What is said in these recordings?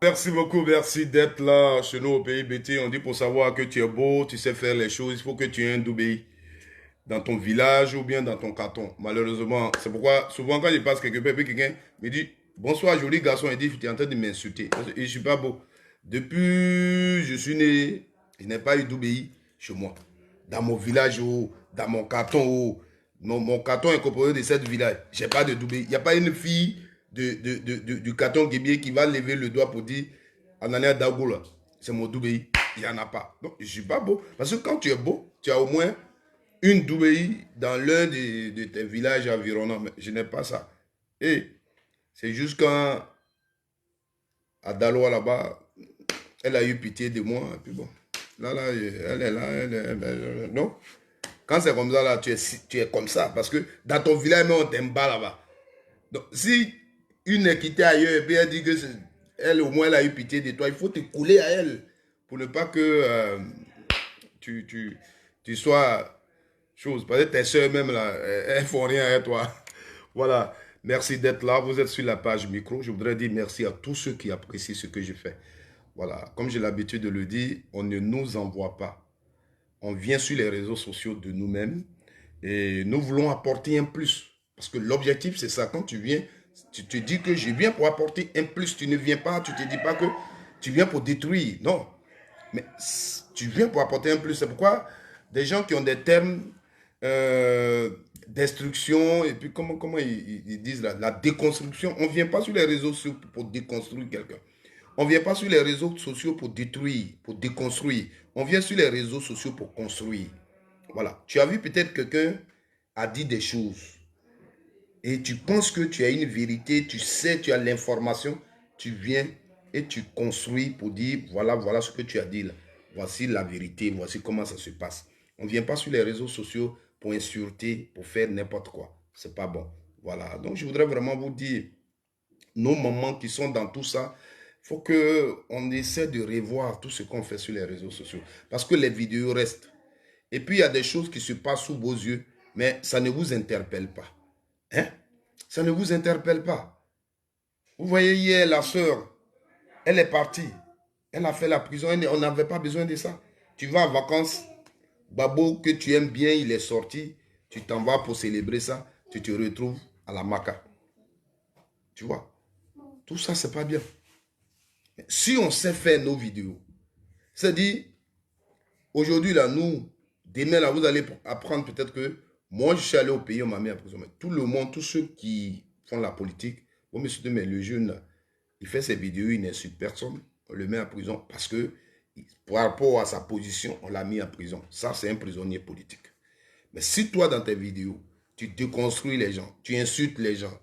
Merci beaucoup, merci d'être là chez nous au pays BT. On dit pour savoir que tu es beau, tu sais faire les choses, il faut que tu aies un Doubéi dans ton village ou bien dans ton canton. Malheureusement, c'est pourquoi souvent quand je passe quelque part, puis quelqu'un me dit bonsoir joli garçon, il dit tu es en train de m'insulter. Et je ne suis pas beau. Depuis je suis né, je n'ai pas eu Doubéi chez moi. Dans mon village, dans mon canton, mon canton est composé de 7 villages. Je n'ai pas de Doubéi. Il n'y a pas une fille du canton Guébier qui va lever le doigt pour dire Anania Dagoula, c'est mon Doubéi. Il n'y en a pas. Donc, je ne suis pas beau. Parce que quand tu es beau, tu as au moins une Doubéi dans l'un de tes villages environnants. Mais je n'ai pas ça. Et c'est juste quand à Daloa là-bas, elle a eu pitié de moi. Et puis bon, là, elle est là. Non. Quand c'est comme ça, là, tu es comme ça. Parce que dans ton village, même on t'aime pas là-bas. Donc, si une est quittée ailleurs et puis elle dit que elle, au moins, elle a eu pitié de toi, il faut te couler à elle pour ne pas que tu, tu, tu sois chose. Parce que tes soeurs même, là, elles font rien à toi. Voilà. Merci d'être là. Vous êtes sur la page micro. Je voudrais dire merci à tous ceux qui apprécient ce que je fais. Voilà. Comme j'ai l'habitude de le dire, on ne nous envoie pas. On vient sur les réseaux sociaux de nous-mêmes et nous voulons apporter un plus. Parce que l'objectif, c'est ça. Quand tu viens, tu te dis que je viens pour apporter un plus. Tu ne viens pas, tu ne te dis pas que tu viens pour détruire. Non. Mais tu viens pour apporter un plus. C'est pourquoi des gens qui ont des termes destruction et puis comment ils disent la déconstruction. On ne vient pas sur les réseaux sociaux pour déconstruire quelqu'un. On ne vient pas sur les réseaux sociaux pour détruire, pour déconstruire. On vient sur les réseaux sociaux pour construire. Voilà. Tu as vu peut-être quelqu'un a dit des choses et tu penses que tu as une vérité, tu sais, tu as l'information, tu viens et tu construis pour dire voilà ce que tu as dit là. Voici la vérité, voici comment ça se passe. On ne vient pas sur les réseaux sociaux pour insulter, pour faire n'importe quoi. C'est pas bon. Voilà. Donc je voudrais vraiment vous dire, nos mamans qui sont dans tout ça, il faut qu'on essaie de revoir tout ce qu'on fait sur les réseaux sociaux. Parce que les vidéos restent. Et puis il y a des choses qui se passent sous vos yeux, mais ça ne vous interpelle pas. Hein? Ça ne vous interpelle pas. Vous voyez hier, la sœur, elle est partie. Elle a fait la prison. On n'avait pas besoin de ça. Tu vas en vacances. Babo, que tu aimes bien, il est sorti. Tu t'en vas pour célébrer ça. Tu te retrouves à la Maca. Tu vois? Tout ça, c'est pas bien. Si on sait faire nos vidéos, c'est-à-dire, aujourd'hui, là, nous, demain, là, vous allez apprendre peut-être que moi, je suis allé au pays, on m'a mis en prison. Mais tout le monde, tous ceux qui font la politique, bon, monsieur, mais le jeune, là, il fait ses vidéos, il n'insulte personne, on le met en prison parce que, par rapport à sa position, on l'a mis en prison. Ça, c'est un prisonnier politique. Mais si toi, dans tes vidéos, tu déconstruis les gens, tu insultes les gens,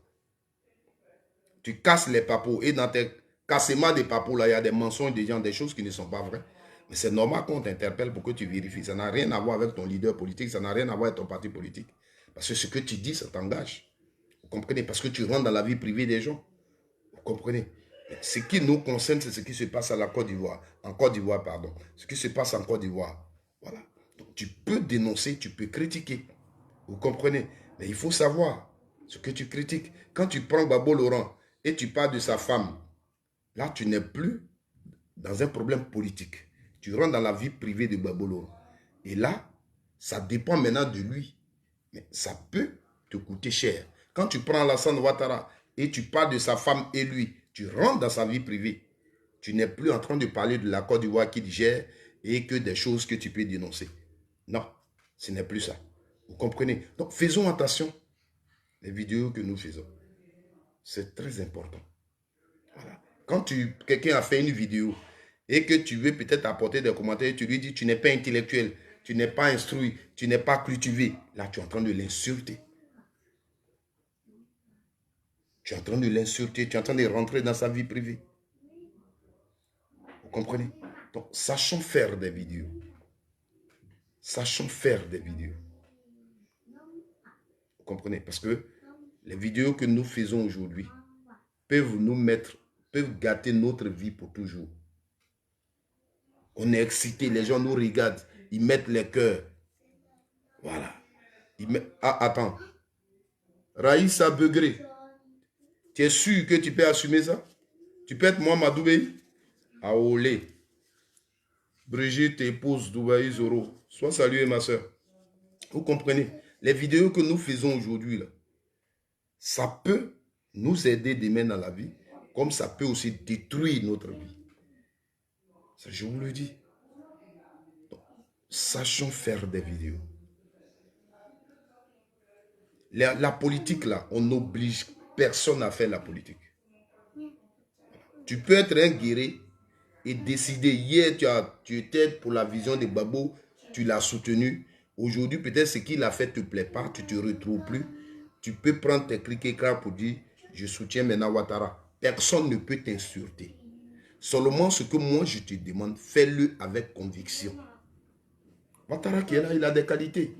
tu casses les papos, et dans tes cassements des papos, là, il y a des mensonges des gens, des choses qui ne sont pas vraies. Mais c'est normal qu'on t'interpelle pour que tu vérifies. Ça n'a rien à voir avec ton leader politique, ça n'a rien à voir avec ton parti politique. Parce que ce que tu dis, ça t'engage. Vous comprenez? Parce que tu rentres dans la vie privée des gens. Vous comprenez? Ce qui nous concerne, c'est ce qui se passe à la Côte d'Ivoire. En Côte d'Ivoire, pardon. Ce qui se passe en Côte d'Ivoire. Voilà. Donc, tu peux dénoncer, tu peux critiquer. Vous comprenez? Mais il faut savoir ce que tu critiques. Quand tu prends Babo Laurent et tu parles de sa femme, là, tu n'es plus dans un problème politique. Tu rentres dans la vie privée de Babo Laurent. Et là, ça dépend maintenant de lui. Mais ça peut te coûter cher. Quand tu prends Alassane Ouattara et tu parles de sa femme et lui, tu rentres dans sa vie privée. Tu n'es plus en train de parler de la Côte d'Ivoire qu'il gère et que des choses que tu peux dénoncer. Non, ce n'est plus ça. Vous comprenez? Donc, faisons attention les vidéos que nous faisons. C'est très important. Voilà. Quand quelqu'un a fait une vidéo et que tu veux peut-être apporter des commentaires, tu lui dis tu n'es pas intellectuel, tu n'es pas instruit, tu n'es pas cultivé. Là, tu es en train de l'insulter. Tu es en train de l'insulter, tu es en train de rentrer dans sa vie privée. Vous comprenez? Donc, sachons faire des vidéos. Sachons faire des vidéos. Vous comprenez? Parce que les vidéos que nous faisons aujourd'hui peuvent gâter notre vie pour toujours. On est excité, les gens nous regardent, ils mettent les cœurs. Voilà. Ah, attends. Raïssa Begré, tu es sûr que tu peux assumer ça? Tu peux être Mohamed Doubé? Aolé. Brigitte, épouse Dubaï Zoro. Sois saluée, ma soeur. Vous comprenez? Les vidéos que nous faisons aujourd'hui, là, ça peut nous aider demain dans la vie, comme ça peut aussi détruire notre vie. Ça, je vous le dis. Donc, sachons faire des vidéos. La politique, là, on n'oblige personne à faire la politique. Tu peux être un guéri et décider. Hier, tu étais pour la vision de Gbagbo, tu l'as soutenu. Aujourd'hui, peut-être ce qu'il a fait ne te plaît pas, tu ne te retrouves plus. Tu peux prendre tes clics écrans pour dire, je soutiens maintenant Ouattara. Personne ne peut t'insulter. Seulement ce que moi je te demande, fais-le avec conviction. Ouattara qui est là, il a des qualités.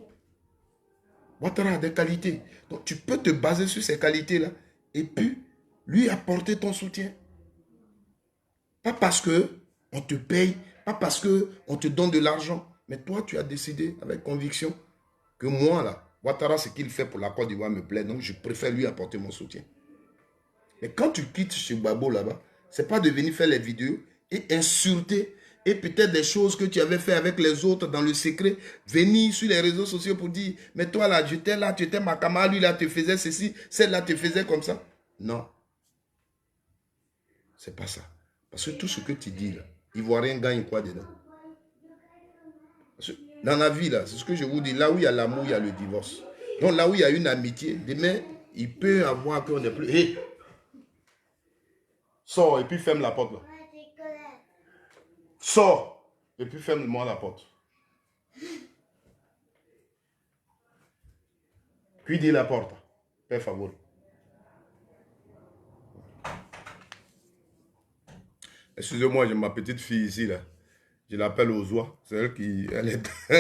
Ouattara a des qualités. Donc tu peux te baser sur ces qualités-là et puis lui apporter ton soutien. Pas parce que on te paye, pas parce que on te donne de l'argent, mais toi tu as décidé avec conviction que moi là, Ouattara, ce qu'il fait pour la Côte d'Ivoire me plaît, donc je préfère lui apporter mon soutien. Mais quand tu quittes chez Gbagbo là-bas, c'est pas de venir faire les vidéos et insulter et peut-être des choses que tu avais fait avec les autres dans le secret, venir sur les réseaux sociaux pour dire, mais toi là, j'étais là, tu étais ma camarade, lui là te faisait ceci, celle-là te faisait comme ça. Non, c'est pas ça. Parce que tout ce que tu dis là, Ivoirien gagne quoi dedans? Parce que dans la vie là, c'est ce que je vous dis, là où il y a l'amour, il y a le divorce. Donc là où il y a une amitié, demain, il peut avoir qu'on n'est plus... Hey, sors et puis ferme la porte là. Sors et puis ferme-moi la porte. Puis dis la porte. Fais favor. Excusez-moi, j'ai ma petite fille ici là. Je l'appelle Ozoa. C'est elle qui elle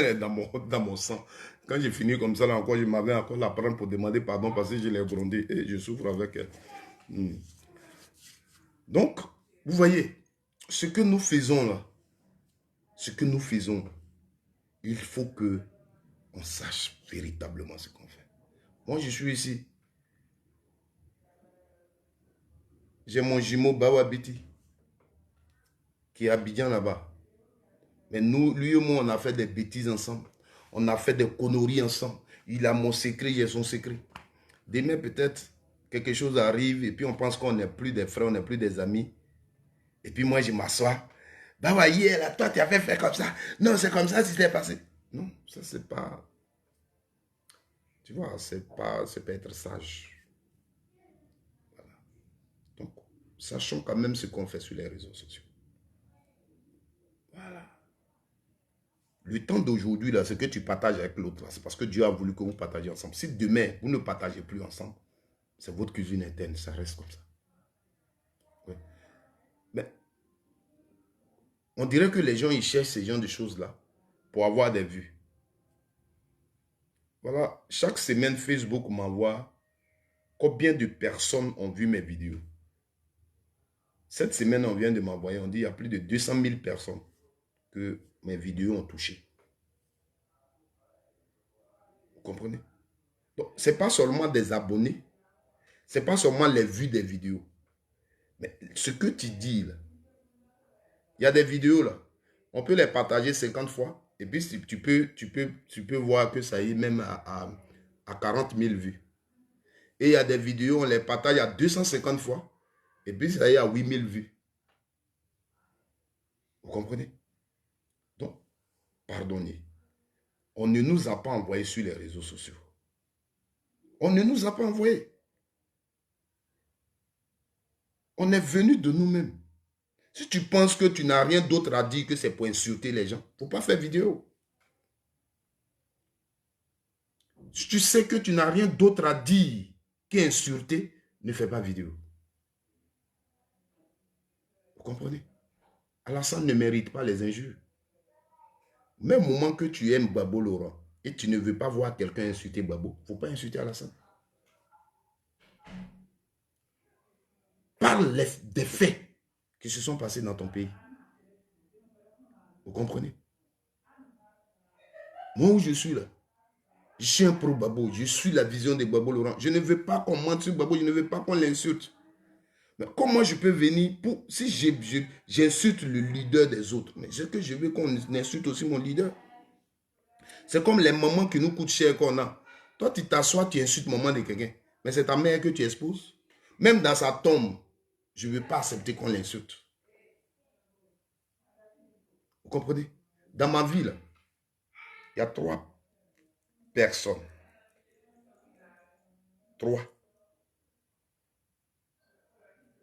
est dans mon sang. Quand j'ai fini comme ça là encore, je m'avais encore la prendre pour demander pardon parce que je l'ai grondé et je souffre avec elle. Donc, vous voyez, ce que nous faisons là, il faut que on sache véritablement ce qu'on fait. Moi, je suis ici. J'ai mon jumeau Bawabiti qui est à Abidjan là-bas. Mais nous, lui et moi, on a fait des bêtises ensemble. On a fait des conneries ensemble. Il a mon secret, j'ai son secret. Demain, peut-être, quelque chose arrive et puis on pense qu'on n'est plus des frères, on n'est plus des amis. Et puis moi, je m'assois. Bah ouais, hier, là, toi, tu avais fait comme ça. Non, c'est comme ça, c'était passé. Non, ça, c'est pas... Tu vois, c'est pas être sage. Voilà. Donc, sachons quand même ce qu'on fait sur les réseaux sociaux. Voilà. Le temps d'aujourd'hui, là, ce que tu partages avec l'autre, c'est parce que Dieu a voulu que vous partagiez ensemble. Si demain, vous ne partagez plus ensemble, c'est votre cuisine interne, ça reste comme ça. Ouais. Mais on dirait que les gens, ils cherchent ces genres de choses-là pour avoir des vues. Voilà, chaque semaine, Facebook m'envoie combien de personnes ont vu mes vidéos. Cette semaine, on vient de m'envoyer, on dit qu'il y a plus de 200 000 personnes que mes vidéos ont touché. Vous comprenez? Donc, ce n'est pas seulement des abonnés, ce n'est pas seulement les vues des vidéos. Mais ce que tu dis, là, il y a des vidéos, là, on peut les partager 50 fois, et puis tu peux voir que ça y est même à 40 000 vues. Et il y a des vidéos, on les partage à 250 fois, et puis ça y est à 8 000 vues. Vous comprenez? Donc, pardonnez. On ne nous a pas envoyé sur les réseaux sociaux. On ne nous a pas envoyé. On est venu de nous-mêmes. Si tu penses que tu n'as rien d'autre à dire que c'est pour insulter les gens, il ne faut pas faire vidéo. Si tu sais que tu n'as rien d'autre à dire qu'insulter, ne fais pas vidéo. Vous comprenez? Alassane ne mérite pas les injures. Même au moment que tu aimes Gbagbo Laurent et tu ne veux pas voir quelqu'un insulter Gbagbo, il ne faut pas insulter Alassane. Parle des faits qui se sont passés dans ton pays. Vous comprenez? Moi où je suis là, je suis un pro-Gbagbo, je suis la vision de Gbagbo Laurent. Je ne veux pas qu'on mente sur Gbagbo, je ne veux pas qu'on l'insulte. Mais comment je peux venir pour... Si j'insulte le leader des autres, mais c'est que je veux qu'on insulte aussi mon leader. C'est comme les mamans qui nous coûtent cher qu'on a. Toi, tu t'assois, tu insultes maman de quelqu'un. Mais c'est ta mère que tu exposes. Même dans sa tombe, je ne veux pas accepter qu'on l'insulte. Vous comprenez? Dans ma vie, là, il y a 3 personnes. 3.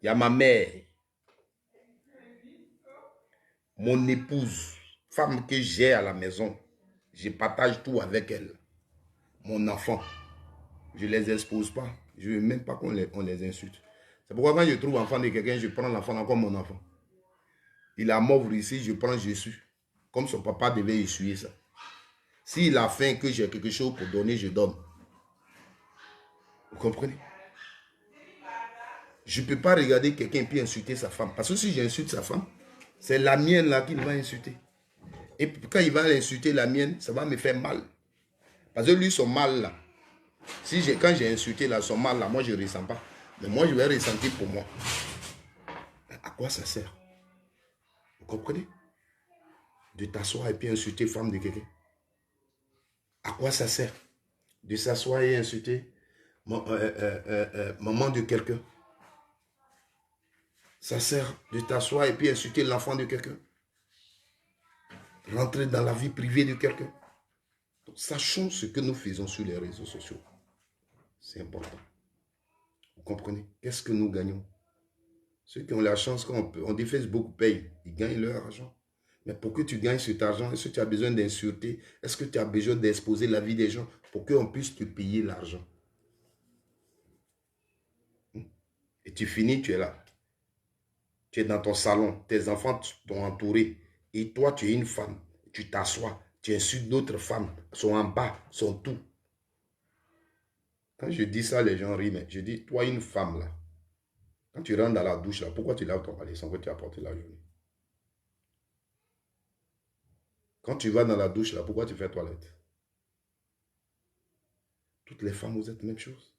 Il y a ma mère, mon épouse, femme que j'ai à la maison. Je partage tout avec elle. Mon enfant, je ne les expose pas. Je ne veux même pas qu'on les insulte. C'est pourquoi quand je trouve l'enfant de quelqu'un, je prends l'enfant comme mon enfant. Il a mort ici, je prends Jésus. Comme son papa devait essuyer ça. S'il a faim que j'ai quelque chose pour donner, je donne. Vous comprenez? Je ne peux pas regarder quelqu'un puis insulter sa femme. Parce que si j'insulte sa femme, c'est la mienne là qu'il va insulter. Et quand il va insulter la mienne, ça va me faire mal. Parce que lui, son mal là, quand j'ai insulté là, son mal là, moi je ne ressens pas. Mais moi je vais ressentir pour moi. À quoi ça sert? Vous comprenez? De t'asseoir et puis insulter femme de quelqu'un. À quoi ça sert? De s'asseoir et insulter maman de quelqu'un. Ça sert de t'asseoir et puis insulter l'enfant de quelqu'un. Rentrer dans la vie privée de quelqu'un. Donc, sachons ce que nous faisons sur les réseaux sociaux. C'est important. Vous comprenez? Qu'est-ce que nous gagnons? Ceux qui ont la chance, quand on dit Facebook paye, ils gagnent leur argent. Mais pour que tu gagnes cet argent, est-ce que tu as besoin d'insulter? Est-ce que tu as besoin d'exposer la vie des gens pour qu'on puisse te payer l'argent? Et tu finis, tu es là. Tu es dans ton salon, tes enfants t'ont entouré. Et toi, tu es une femme. Tu t'assois, tu insultes d'autres femmes. Sont en bas, sont tout. Quand je dis ça, les gens rient. Mais je dis, toi, une femme, là. Quand tu rentres dans la douche, là, pourquoi tu laves ton balai sans que tu as porté la journée? Quand tu vas dans la douche, là, pourquoi tu fais toilette? Toutes les femmes, vous êtes la même chose.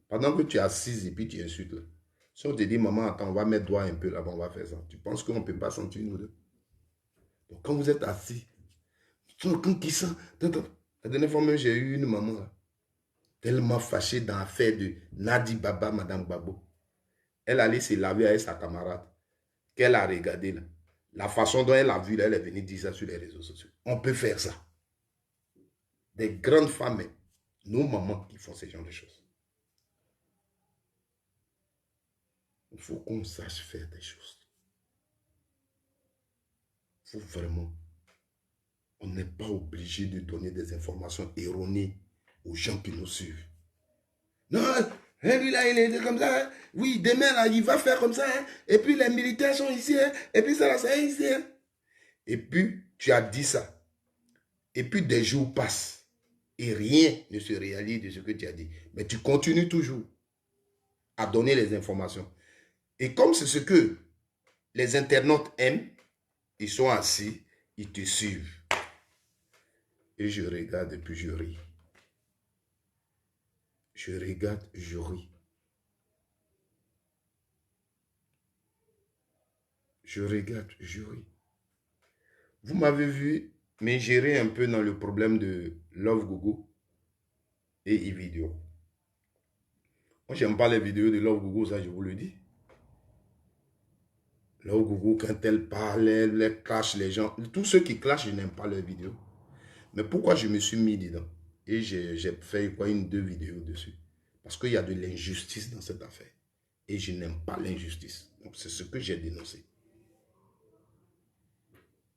Pendant que tu es assise et puis tu insultes, là. Si on te dit, maman, attends, on va mettre doigt un peu là-bas, on va faire ça. Tu penses qu'on ne peut pas sentir nous deux? Donc, quand vous êtes assis, quand qui sent. La dernière fois, même, j'ai eu une maman, là, tellement fâchée dans l'affaire de Nadi Baba, Madame Babo. Elle allait se laver avec sa camarade, qu'elle a regardé là. La façon dont elle a vu, là, elle est venue dire ça sur les réseaux sociaux. On peut faire ça. Des grandes femmes, nos mamans qui font ce genre de choses. Il faut qu'on sache faire des choses. Il faut vraiment. On n'est pas obligé de donner des informations erronées aux gens qui nous suivent. Non, lui là, il est comme ça. Hein. Oui, demain là, il va faire comme ça. Hein. Et puis les militaires sont ici. Hein. Et puis ça là, c'est ici. Hein. Et puis tu as dit ça. Et puis des jours passent. Et rien ne se réalise de ce que tu as dit. Mais tu continues toujours à donner les informations. Et comme c'est ce que les internautes aiment, ils sont assis, ils te suivent. Et je regarde et puis je ris. Je regarde, je ris. Je regarde, je ris. Vous m'avez vu m'ingérer un peu dans le problème de Love Gogo et e-vidéo. Moi, j'aime pas les vidéos de Love Gogo, ça je vous le dis. Love Gogo, quand elle parle, elle clash les gens. Tous ceux qui clashent, je n'aime pas leurs vidéos. Mais pourquoi je me suis mis dedans? Et j'ai fait quoi, 2 vidéos dessus. Parce qu'il y a de l'injustice dans cette affaire. Et je n'aime pas l'injustice. Donc c'est ce que j'ai dénoncé.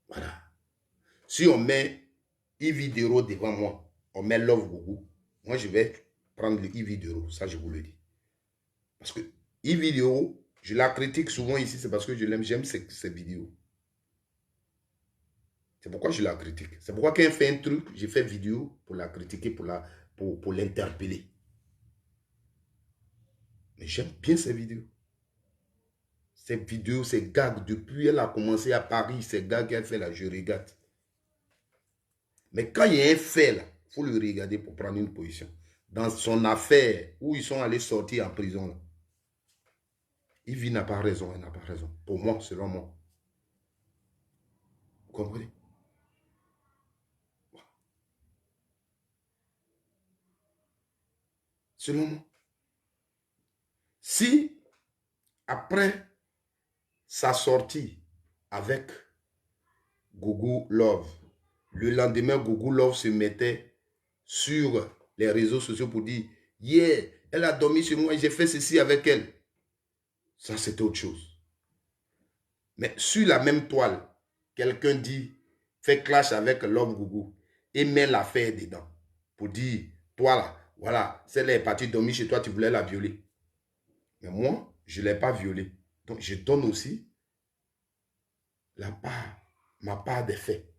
Voilà. Si on met e-vidéo devant moi, on met Love Gogo, moi je vais prendre le e-vidéo, ça je vous le dis. Parce que e-vidéo, je la critique souvent ici, c'est parce que je l'aime, j'aime ces vidéos. C'est pourquoi je la critique. C'est pourquoi quand elle fait un truc, je fais vidéo pour la critiquer, pour l'interpeller. Mais j'aime bien ces vidéos. Ces vidéos, ces gags, depuis elle a commencé à Paris, ces gags qu'elle fait là, je regarde. Mais quand il y a un fait là, il faut le regarder pour prendre une position. Dans son affaire, où ils sont allés sortir en prison là, Yves n'a pas raison, elle n'a pas raison. Pour moi, selon moi. Vous comprenez? Selon moi. Si, après sa sortie avec Gougou Love, le lendemain, Gougou Love se mettait sur les réseaux sociaux pour dire « Yeah, elle a dormi chez moi et j'ai fait ceci avec elle. » Ça, c'était autre chose. Mais sur la même toile, quelqu'un dit, fait clash avec Love Gougou et met l'affaire dedans pour dire, toi là, voilà, celle-là est partie dormir chez toi, tu voulais la violer. Mais moi, je ne l'ai pas violée. Donc, je donne aussi la part, ma part des faits.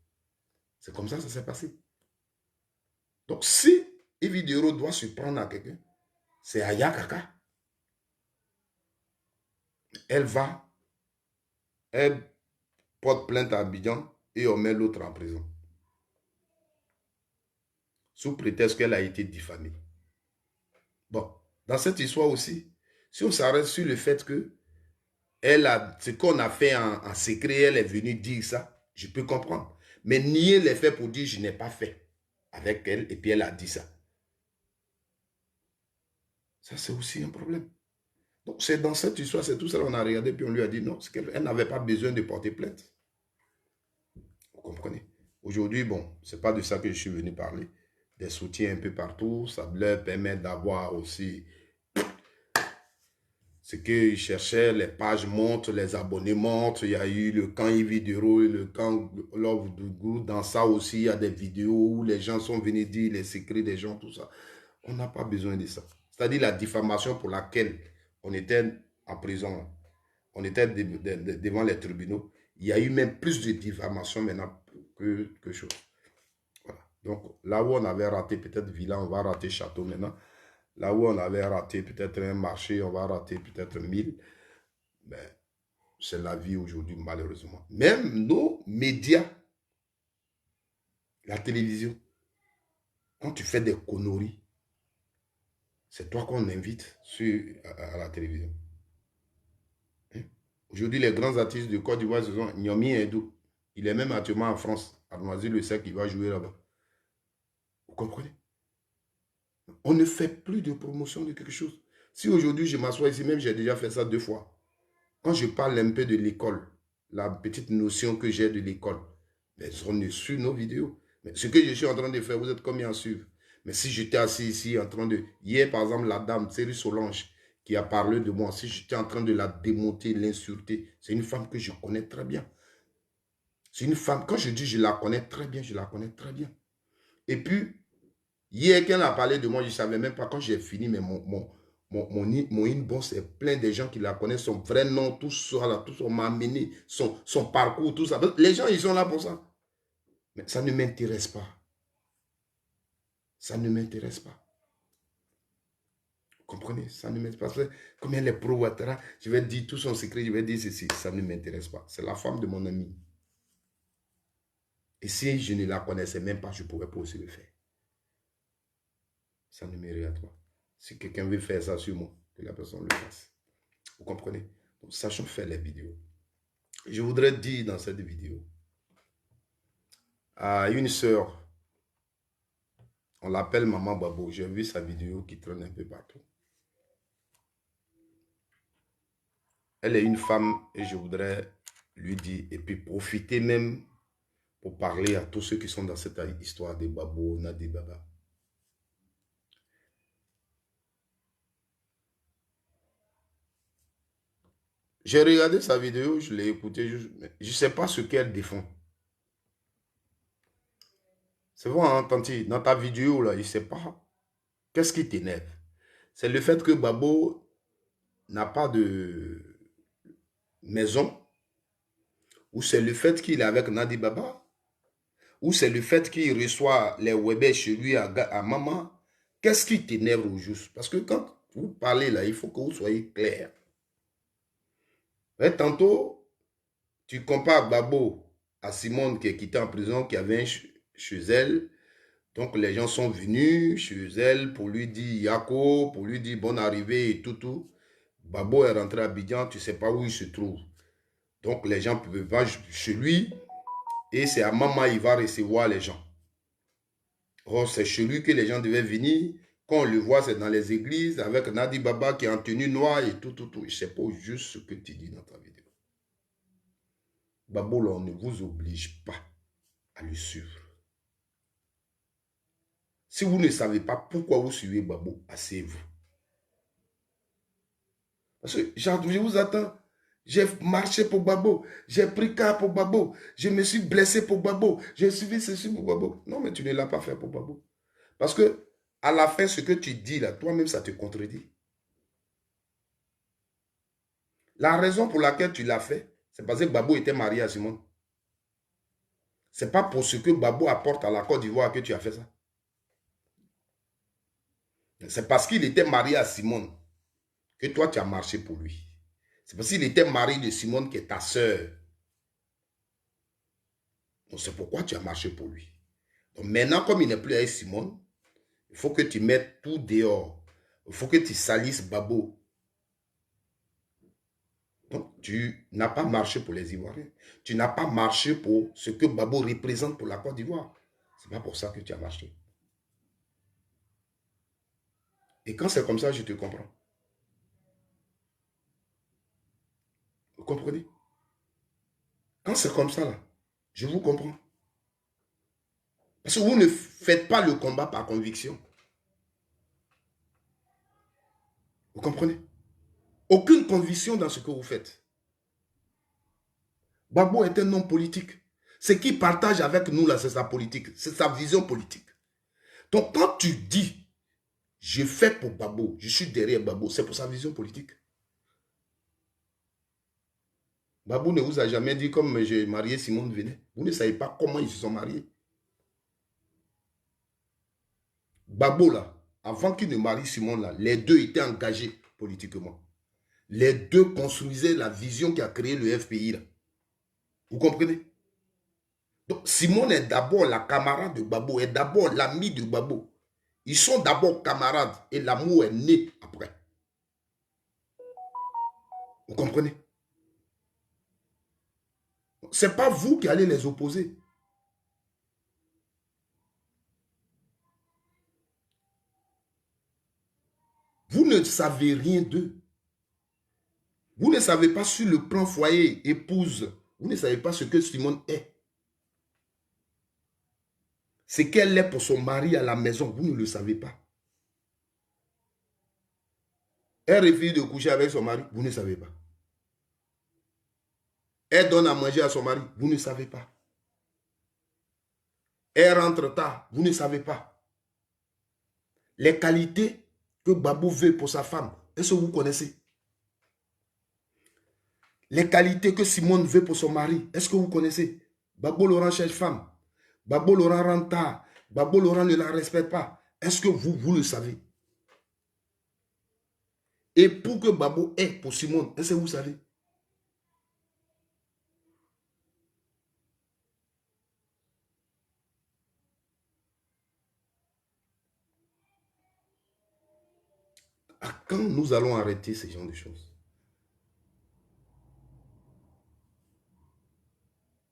C'est comme ça que ça s'est passé. Donc, si Yves Dioro doit se prendre à quelqu'un, c'est Aya Kaka. Elle va, elle porte plainte à Abidjan et on met l'autre en prison. Sous prétexte qu'elle a été diffamée. Bon, dans cette histoire aussi, si on s'arrête sur le fait que elle a, ce qu'on a fait en secret, elle est venue dire ça, je peux comprendre. Mais nier les faits pour dire je n'ai pas fait avec elle et puis elle a dit ça. Ça, c'est aussi un problème. Donc, c'est dans cette histoire, c'est tout ça qu'on a regardé, puis on lui a dit non, elle n'avait pas besoin de porter plainte. Vous comprenez? Aujourd'hui, bon, c'est pas de ça que je suis venu parler. Des soutiens un peu partout, ça leur permet d'avoir aussi ce qu'ils cherchaient, les pages montent, les abonnés montent, il y a eu le camp Yves Dioro, le camp Love Gougou, dans ça aussi, il y a des vidéos où les gens sont venus dire les secrets des gens, tout ça. On n'a pas besoin de ça. C'est-à-dire la diffamation pour laquelle on était en prison, on était devant les tribunaux, il y a eu même plus de diffamation maintenant que chose. Voilà. Donc là où on avait raté peut-être Villa, on va rater Château maintenant. Là où on avait raté peut-être un marché, on va rater peut-être 1000. Ben, c'est la vie aujourd'hui, malheureusement. Même nos médias, la télévision, quand tu fais des conneries, c'est toi qu'on invite à la télévision. Hein? Aujourd'hui, les grands artistes de Côte d'Ivoire, ce sont Nyomi Edou. Il est même actuellement en France. Arnoisy le sait qu'il va jouer là-bas. Vous comprenez? On ne fait plus de promotion de quelque chose. Si aujourd'hui je m'assois ici, même j'ai déjà fait ça 2 fois. Quand je parle un peu de l'école, la petite notion que j'ai de l'école, ben, on est sur nos vidéos. Mais ce que je suis en train de faire, vous êtes combien à suivre? Mais si j'étais assis ici en train de... Hier, par exemple, la dame, Thierry Solange, qui a parlé de moi, si j'étais en train de la démonter, l'insulter, c'est une femme que je connais très bien. C'est une femme, quand je dis je la connais très bien, je la connais très bien. Et puis, hier, quand elle a parlé de moi, je ne savais même pas, quand j'ai fini, mais mon inbox est plein de gens qui la connaissent, son vrai nom, tout ça, là, tout ça, m'a amené, son parcours, tout ça. Les gens, ils sont là pour ça. Mais ça ne m'intéresse pas. Ça ne m'intéresse pas. Vous comprenez? Ça ne m'intéresse pas. Comme elle est pro, je vais dire tout son secret, je vais dire ceci. Ça ne m'intéresse pas. C'est la femme de mon ami. Et si je ne la connaissais même pas, je ne pourrais pas aussi le faire. Ça ne me regarde pas. Si quelqu'un veut faire ça sur moi, que la personne le fasse. Vous comprenez? Donc, sachons faire les vidéos. Je voudrais dire dans cette vidéo à une sœur, on l'appelle Maman Babo. J'ai vu sa vidéo qui traîne un peu partout. Elle est une femme et je voudrais lui dire, et puis profiter même pour parler à tous ceux qui sont dans cette histoire de Babo, Nadi Baba. J'ai regardé sa vidéo, je l'ai écoutée, je ne sais pas ce qu'elle défend. C'est vrai, hein, Tanti, dans ta vidéo, là, je ne sais pas. Qu'est-ce qui t'énerve? C'est le fait que Babo n'a pas de maison, ou c'est le fait qu'il est avec Nadi Baba, ou c'est le fait qu'il reçoit les Webés chez lui à maman. Qu'est-ce qui t'énerve au juste? Parce que quand vous parlez là, il faut que vous soyez clair. Et tantôt, tu compares Babo à Simone qui est quittée en prison, qui avait chez elle. Donc les gens sont venus chez elle pour lui dire Yako, pour lui dire bonne arrivée et tout. Babo est rentré à Abidjan, tu ne sais pas où il se trouve. Donc les gens peuvent pas chez lui et c'est à Mama il va recevoir les gens. Oh, c'est chez lui que les gens devaient venir. Quand on le voit, c'est dans les églises avec Nadi Baba qui est en tenue noire et tout. Je ne sais pas juste ce que tu dis dans ta vidéo. Babo, là, on ne vous oblige pas à le suivre. Si vous ne savez pas pourquoi vous suivez Babo, asseyez-vous. Parce que je vous attends. J'ai marché pour Babo. J'ai pris car pour Babo. Je me suis blessé pour Babo. J'ai suivi ceci pour Babo. Non, mais tu ne l'as pas fait pour Babo. Parce que à la fin, ce que tu dis là, toi-même, ça te contredit. La raison pour laquelle tu l'as fait, c'est parce que Babo était marié à Simone. Ce n'est pas pour ce que Babo apporte à la Côte d'Ivoire que tu as fait ça. C'est parce qu'il était marié à Simone que toi, tu as marché pour lui. C'est parce qu'il était marié de Simone qui est ta sœur. Donc, c'est pourquoi tu as marché pour lui. Donc, maintenant, comme il n'est plus avec Simone, il faut que tu mettes tout dehors. Il faut que tu salisses Babo. Donc, tu n'as pas marché pour les Ivoiriens. Tu n'as pas marché pour ce que Babo représente pour la Côte d'Ivoire. Ce n'est pas pour ça que tu as marché. Et quand c'est comme ça, je te comprends. Vous comprenez? Quand c'est comme ça, là, je vous comprends. Parce que vous ne faites pas le combat par conviction. Vous comprenez? Aucune conviction dans ce que vous faites. Babo est un homme politique. Ce qu'il partage avec nous, là, c'est sa politique. C'est sa vision politique. Donc, quand tu dis, je fais pour Babo, je suis derrière Babo, c'est pour sa vision politique. Babou ne vous a jamais dit comme j'ai marié Simone Venet. Vous ne savez pas comment ils se sont mariés. Babo, là, avant qu'il ne marie Simone, là, les deux étaient engagés politiquement. Les deux construisaient la vision qui a créé le FPI. Là. Vous comprenez? Donc, Simone est d'abord la camarade de Babo, est d'abord l'ami de Babo. Ils sont d'abord camarades et l'amour est né après. Vous comprenez? Ce n'est pas vous qui allez les opposer. Vous ne savez rien d'eux. Vous ne savez pas sur le plan foyer, épouse. Vous ne savez pas ce que Simone est. Ce qu'elle est pour son mari à la maison, vous ne le savez pas. Elle refuse de coucher avec son mari, vous ne savez pas. Elle donne à manger à son mari, vous ne savez pas. Elle rentre tard, vous ne savez pas. Les qualités que Babou veut pour sa femme, est-ce que vous connaissez? Les qualités que Simone veut pour son mari, est-ce que vous connaissez? Babou Laurent cherche femme. Babou Laurent rentre tard. Babou Laurent ne la respecte pas. Est-ce que vous le savez? Et pour que Babou ait pour Simone, est-ce que vous savez? À quand nous allons arrêter ce genre de choses?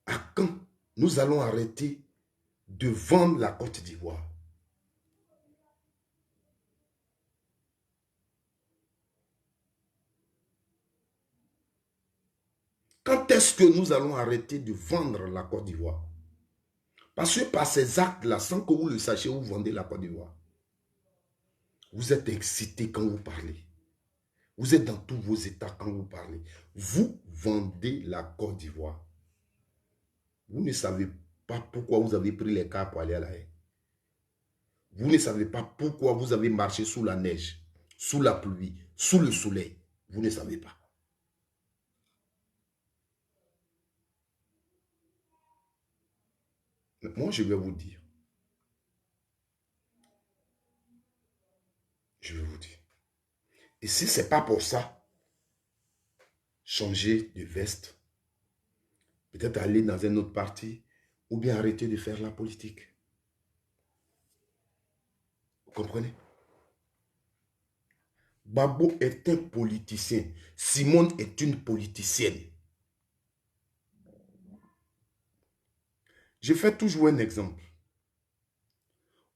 À quand nous allons arrêter de vendre la Côte d'Ivoire? Quand est-ce que nous allons arrêter de vendre la Côte d'Ivoire? Parce que par ces actes-là, sans que vous le sachiez, vous vendez la Côte d'Ivoire. Vous êtes excité quand vous parlez. Vous êtes dans tous vos états quand vous parlez. Vous vendez la Côte d'Ivoire. Vous ne savez pas pourquoi vous avez pris les cars pour aller à la haie. Vous ne savez pas pourquoi vous avez marché sous la neige, sous la pluie, sous le soleil. Vous ne savez pas. Mais moi, je vais vous dire. Je vais vous dire. Et si ce n'est pas pour ça, changer de veste, peut-être aller dans un autre parti, ou bien arrêter de faire la politique. Vous comprenez? Gbagbo est un politicien. Simone est une politicienne. Je fais toujours un exemple.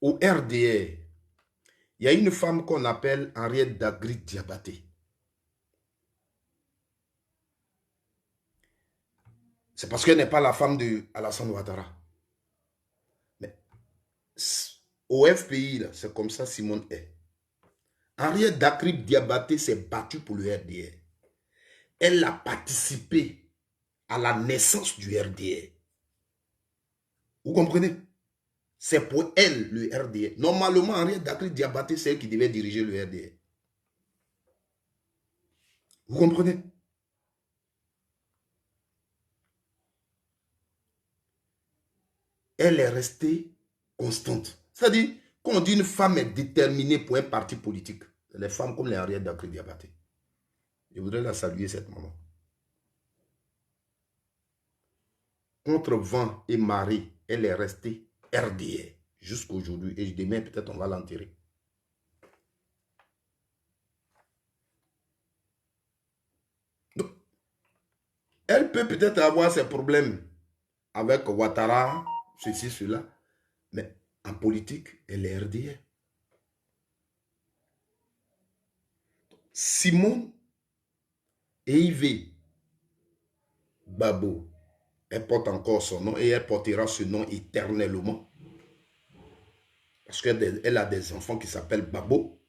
Au RDR, il y a une femme qu'on appelle Henriette Dagri-Diabaté. C'est parce qu'elle n'est pas la femme de Alassane Ouattara. Mais au FPI, c'est comme ça Simone est. Henriette Dagri-Diabaté s'est battue pour le RDR. Elle a participé à la naissance du RDR. Vous comprenez? C'est pour elle le RDR. Normalement, Henriette Dagri-Diabaté, c'est elle qui devait diriger le RDR. Vous comprenez? Elle est restée constante. C'est-à-dire, quand on dit une femme est déterminée pour un parti politique, les femmes comme les Henriette Dagri-Diabaté. Je voudrais la saluer, cette maman. Contre vent et marée, elle est restée RDR jusqu'à aujourd'hui. Et demain, peut-être on va l'enterrer. Donc, elle peut peut-être avoir ses problèmes avec Ouattara, ceci, cela. Mais en politique, elle est RDR. Simone et Yves Gbagbo, elle porte encore son nom et elle portera ce nom éternellement. Parce qu'elle a des enfants qui s'appellent Gbagbo.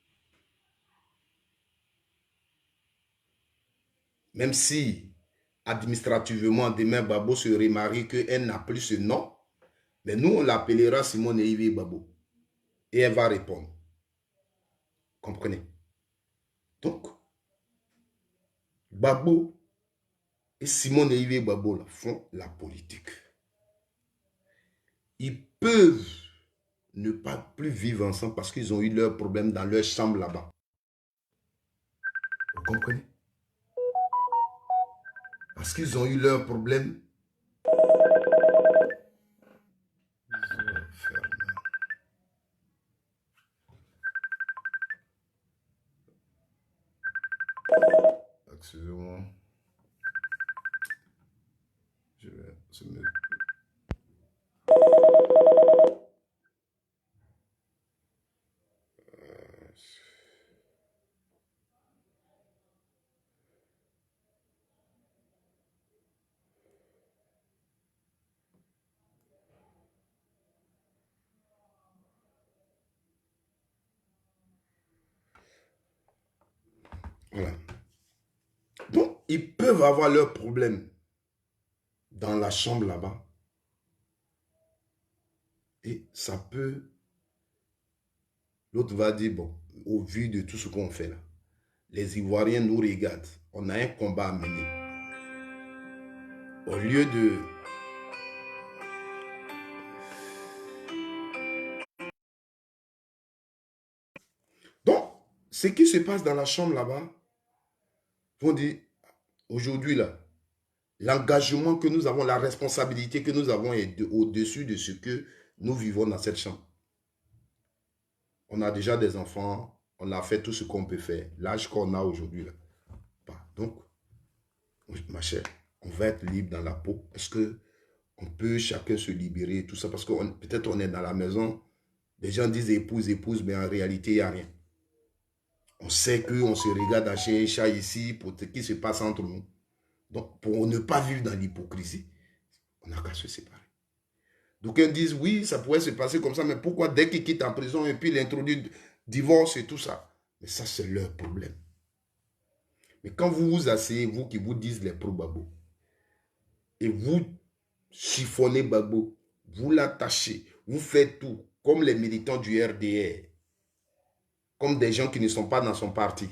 Même si, administrativement, demain, Gbagbo se remarie, qu'elle n'a plus ce nom, mais nous, on l'appellera Simone et Yves Gbagbo. Et elle va répondre. Comprenez? Donc, Gbagbo et Simone et Yves Gbagbo font la politique. Ils peuvent ne pas plus vivre ensemble parce qu'ils ont eu leurs problèmes dans leur chambre là-bas. Vous comprenez? Parce qu'ils ont eu leurs problèmes. Excusez-moi. Je vais se mettre. Voilà. Donc, ils peuvent avoir leurs problèmes dans la chambre là-bas. Et ça peut... L'autre va dire, bon, au vu de tout ce qu'on fait là, les Ivoiriens nous regardent. On a un combat à mener. Au lieu de... Donc, ce qui se passe dans la chambre là-bas, on dit, aujourd'hui là, l'engagement que nous avons, la responsabilité que nous avons est au-dessus de ce que nous vivons dans cette chambre. On a déjà des enfants, on a fait tout ce qu'on peut faire. L'âge qu'on a aujourd'hui là. Donc, ma chère, on va être libre dans la peau. Est-ce qu'on peut chacun se libérer et tout ça? Parce que peut-être on est dans la maison, les gens disent épouse, épouse, mais en réalité, il n'y a rien. On sait qu'on se regarde à chien et chat ici pour ce qui se passe entre nous. Donc, pour ne pas vivre dans l'hypocrisie, on n'a qu'à se séparer. Donc, ils disent, oui, ça pourrait se passer comme ça, mais pourquoi dès qu'ils quittent en prison et puis ils introduisent divorce et tout ça? Mais ça, c'est leur problème. Mais quand vous vous asseyez, vous qui vous dites les pro-Gbagbo, et vous chiffonnez Gbagbo, vous l'attachez, vous faites tout, comme les militants du RDR, comme des gens qui ne sont pas dans son parti,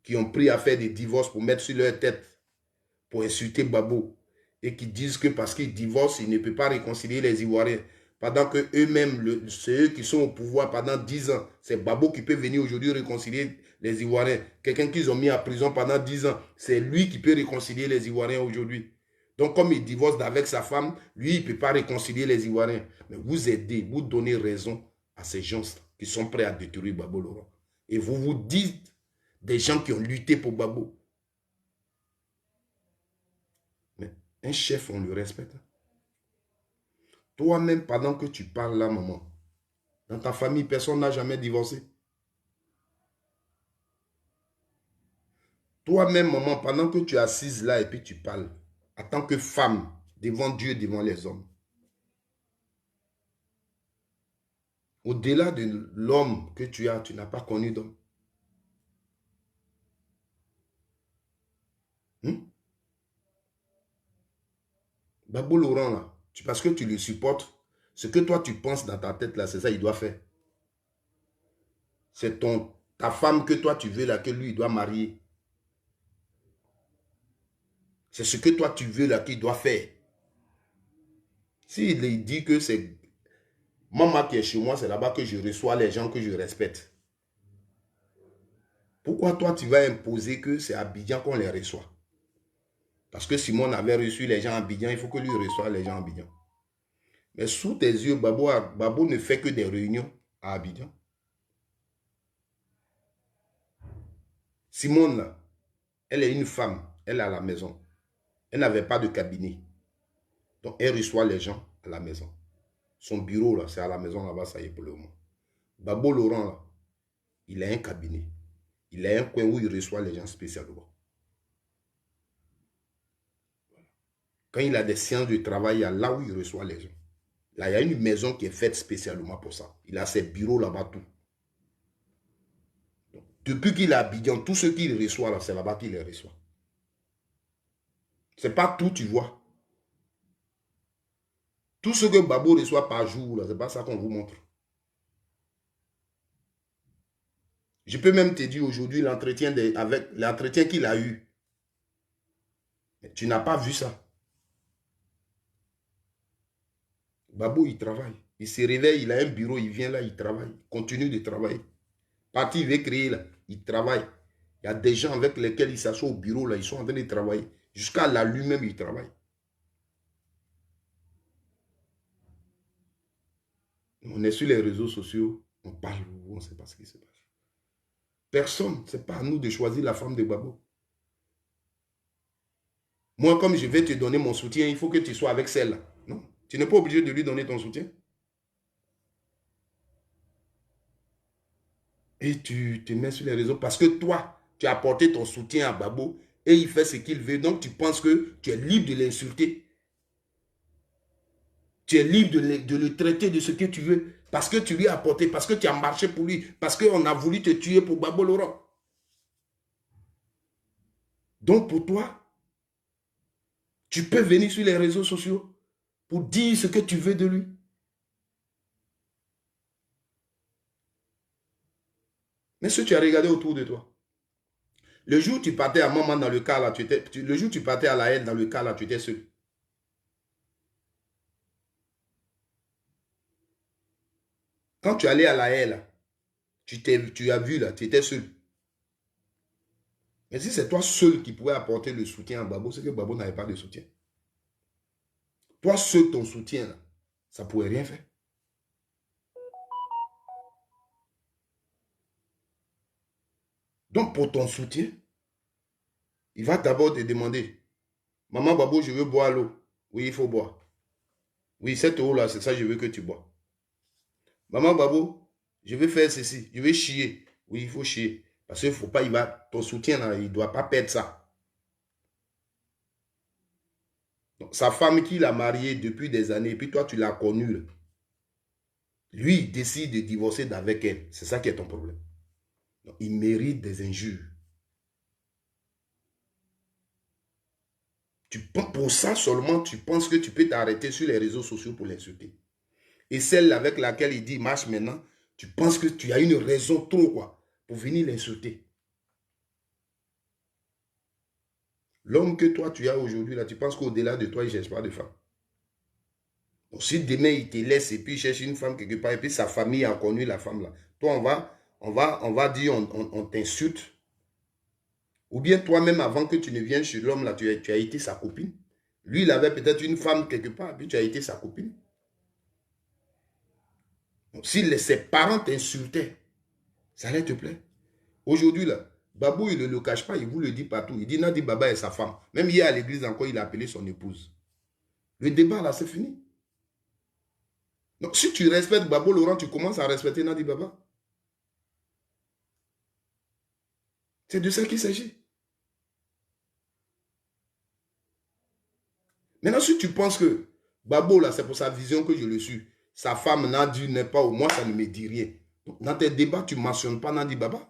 qui ont pris à faire des divorces pour mettre sur leur tête, pour insulter Gbagbo, et qui disent que parce qu'ils divorcent, ils ne peuvent pas réconcilier les Ivoiriens. Pendant que eux-mêmes, c'est eux qui sont au pouvoir pendant 10 ans. C'est Gbagbo qui peut venir aujourd'hui réconcilier les Ivoiriens. Quelqu'un qu'ils ont mis en prison pendant 10 ans, c'est lui qui peut réconcilier les Ivoiriens aujourd'hui. Donc, comme il divorce avec sa femme, lui, il ne peut pas réconcilier les Ivoiriens. Mais vous aidez, vous donnez raison à ces gens qui sont prêts à détruire Gbagbo Laurent. Et vous vous dites des gens qui ont lutté pour Gbagbo. Mais un chef, on le respecte. Toi-même, pendant que tu parles là, maman, dans ta famille, personne n'a jamais divorcé. Toi-même, maman, pendant que tu es assise là et puis tu parles, en tant que femme, devant Dieu, devant les hommes, au-delà de l'homme que tu as, tu n'as pas connu d'homme. Gbagbo Laurent, là, parce que tu le supportes, ce que toi tu penses dans ta tête là, c'est ça qu'il doit faire. C'est ta femme que toi tu veux là, que lui il doit marier. C'est ce que toi tu veux là qu'il doit faire. S'il dit que c'est maman qui est chez moi, c'est là-bas que je reçois les gens que je respecte. Pourquoi toi tu vas imposer que c'est à Abidjan qu'on les reçoit? Parce que Simone avait reçu les gens à Abidjan, il faut que lui reçoive les gens à Abidjan. Mais sous tes yeux, Gbagbo ne fait que des réunions à Abidjan. Simone, là, elle est une femme, elle est à la maison. Elle n'avait pas de cabinet. Donc, elle reçoit les gens à la maison. Son bureau, là, c'est à la maison là-bas, ça y est pour le moment. Gbagbo Laurent, là, il a un cabinet. Il a un coin où il reçoit les gens spécialement. Quand il a des séances de travail, il y a là où il reçoit les gens. Là, il y a une maison qui est faite spécialement pour ça. Il a ses bureaux là-bas, tout. Donc, depuis qu'il a Abidjan, tout ce qu'il reçoit, là, c'est là-bas qu'il les reçoit. Ce n'est pas tout, tu vois. Tout ce que Gbagbo reçoit par jour, ce n'est pas ça qu'on vous montre. Je peux même te dire aujourd'hui l'entretien qu'il a eu. Mais tu n'as pas vu ça. Gbagbo, il travaille. Il se réveille, il a un bureau, il vient là, il travaille. Il continue de travailler. Parti, il veut créer là, il travaille. Il y a des gens avec lesquels il s'assoit au bureau là, ils sont en train de travailler. Jusqu'à là, lui-même, il travaille. On est sur les réseaux sociaux, on parle, on ne sait pas ce qui se passe. Personne, ce n'est pas à nous de choisir la femme de Gbagbo. Moi, comme je vais te donner mon soutien, il faut que tu sois avec celle-là. Non, tu n'es pas obligé de lui donner ton soutien. Et tu te mets sur les réseaux parce que toi, tu as apporté ton soutien à Gbagbo et il fait ce qu'il veut. Donc, tu penses que tu es libre de l'insulter. Tu es libre de le traiter de ce que tu veux parce que tu lui as apporté, parce que tu as marché pour lui, parce qu'on a voulu te tuer pour Gbagbo Laurent. Donc, pour toi, tu peux venir sur les réseaux sociaux pour dire ce que tu veux de lui. Mais ce que tu as regardé autour de toi. Le jour où tu partais à Maman dans le cas là, le jour où tu partais à la haine dans le cas là, tu étais seul. Quand tu allais à la haine là, tu as vu là, tu étais seul. Mais si c'est toi seul qui pouvais apporter le soutien à Gbagbo, c'est que Gbagbo n'avait pas de soutien. Toi seul, ton soutien, là, ça ne pouvait rien faire. Donc, pour ton soutien, il va d'abord te demander, maman Gbagbo, je veux boire l'eau. Oui, il faut boire. Oui, cette eau-là, c'est ça, je veux que tu bois. Maman Gbagbo, je veux faire ceci, je veux chier. Oui, il faut chier. Parce qu'il ne faut pas, ton soutien, là, il ne doit pas perdre ça. Donc, sa femme qui l'a marié depuis des années, et puis toi, tu l'as connue. Lui, il décide de divorcer avec elle. C'est ça qui est ton problème. Donc, il mérite des injures. Pour ça seulement, tu penses que tu peux t'arrêter sur les réseaux sociaux pour l'insulter. Et celle avec laquelle il dit marche maintenant, tu penses que tu as une raison trop quoi, pour venir l'insulter. L'homme que toi tu as aujourd'hui, là, tu penses qu'au-delà de toi, il ne cherche pas de femme. Donc si demain il te laisse et puis il cherche une femme quelque part, et puis sa famille a connu la femme là, toi on va dire, on t'insulte. Ou bien toi-même, avant que tu ne viennes chez l'homme là, tu as été sa copine. Lui, il avait peut-être une femme quelque part, puis tu as été sa copine. Donc, si ses parents t'insultaient, ça allait te plaire. Aujourd'hui, là, Babou, il ne le cache pas, il vous le dit partout. Il dit Nadi Baba est sa femme. Même hier à l'église encore, il a appelé son épouse. Le débat, là, c'est fini. Donc, si tu respectes Babou Laurent, tu commences à respecter Nadi Baba. C'est de ça qu'il s'agit. Maintenant, si tu penses que Babo, là, c'est pour sa vision que je le suis, sa femme Nadi n'est pas au moins, ça ne me dit rien. Donc, dans tes débats, tu ne mentionnes pas Nadi Baba.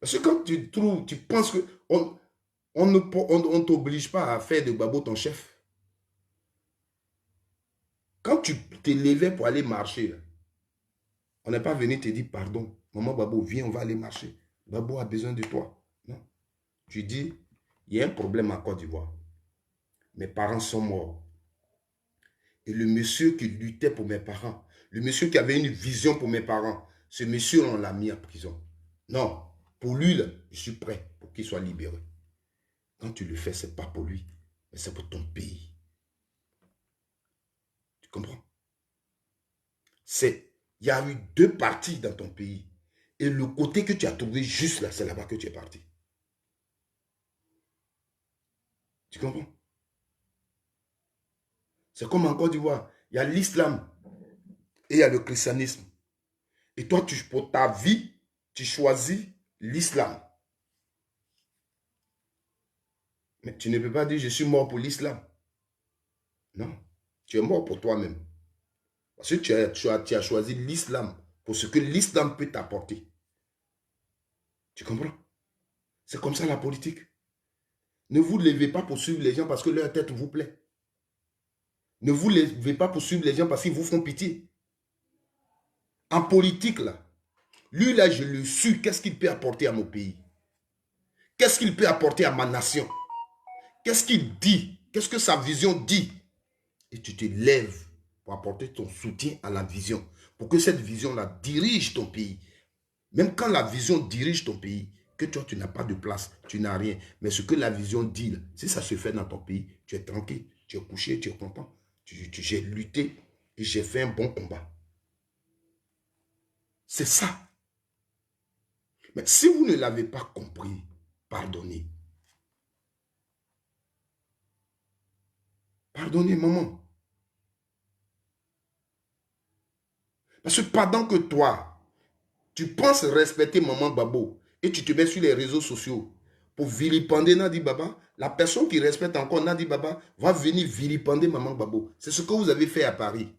Parce que quand tu trouves, tu penses que on ne t'oblige pas à faire de Babo ton chef. Quand tu t'es levé pour aller marcher, là, on n'est pas venu te dire pardon. Maman Babo, viens, on va aller marcher. Babo a besoin de toi. Non. Tu dis, il y a un problème en Côte d'Ivoire. Mes parents sont morts. Et le monsieur qui luttait pour mes parents, le monsieur qui avait une vision pour mes parents, ce monsieur, on l'a mis en prison. Non, pour lui, là, je suis prêt pour qu'il soit libéré. Quand tu le fais, ce n'est pas pour lui, mais c'est pour ton pays. Tu comprends? Il y a eu deux parties dans ton pays. Et le côté que tu as trouvé juste là, c'est là-bas que tu es parti. Tu comprends? C'est comme en Côte d'Ivoire. Il y a l'islam et il y a le christianisme. Et toi, pour ta vie, tu choisis l'islam. Mais tu ne peux pas dire je suis mort pour l'islam. Non. Tu es mort pour toi-même. Parce que tu as choisi l'islam pour ce que l'islam peut t'apporter. Tu comprends? C'est comme ça la politique. Ne vous levez pas pour suivre les gens parce que leur tête vous plaît. Ne vous levez pas pour suivre les gens parce qu'ils vous font pitié. En politique, là, lui, là, je le suis. Qu'est-ce qu'il peut apporter à mon pays? Qu'est-ce qu'il peut apporter à ma nation? Qu'est-ce qu'il dit? Qu'est-ce que sa vision dit? Et tu te lèves pour apporter ton soutien à la vision. Pour que cette vision-là dirige ton pays. Même quand la vision dirige ton pays, que toi, tu n'as pas de place, tu n'as rien. Mais ce que la vision dit, là, si ça se fait dans ton pays, tu es tranquille, tu es couché, tu es content. J'ai lutté et j'ai fait un bon combat. C'est ça. Mais si vous ne l'avez pas compris, pardonnez. Pardonnez, maman. Parce que pendant que toi, tu penses respecter maman Babo et tu te mets sur les réseaux sociaux pour vilipender Nadi Baba, la personne qui respecte encore Nadi Baba va venir vilipender maman Babo. C'est ce que vous avez fait à Paris.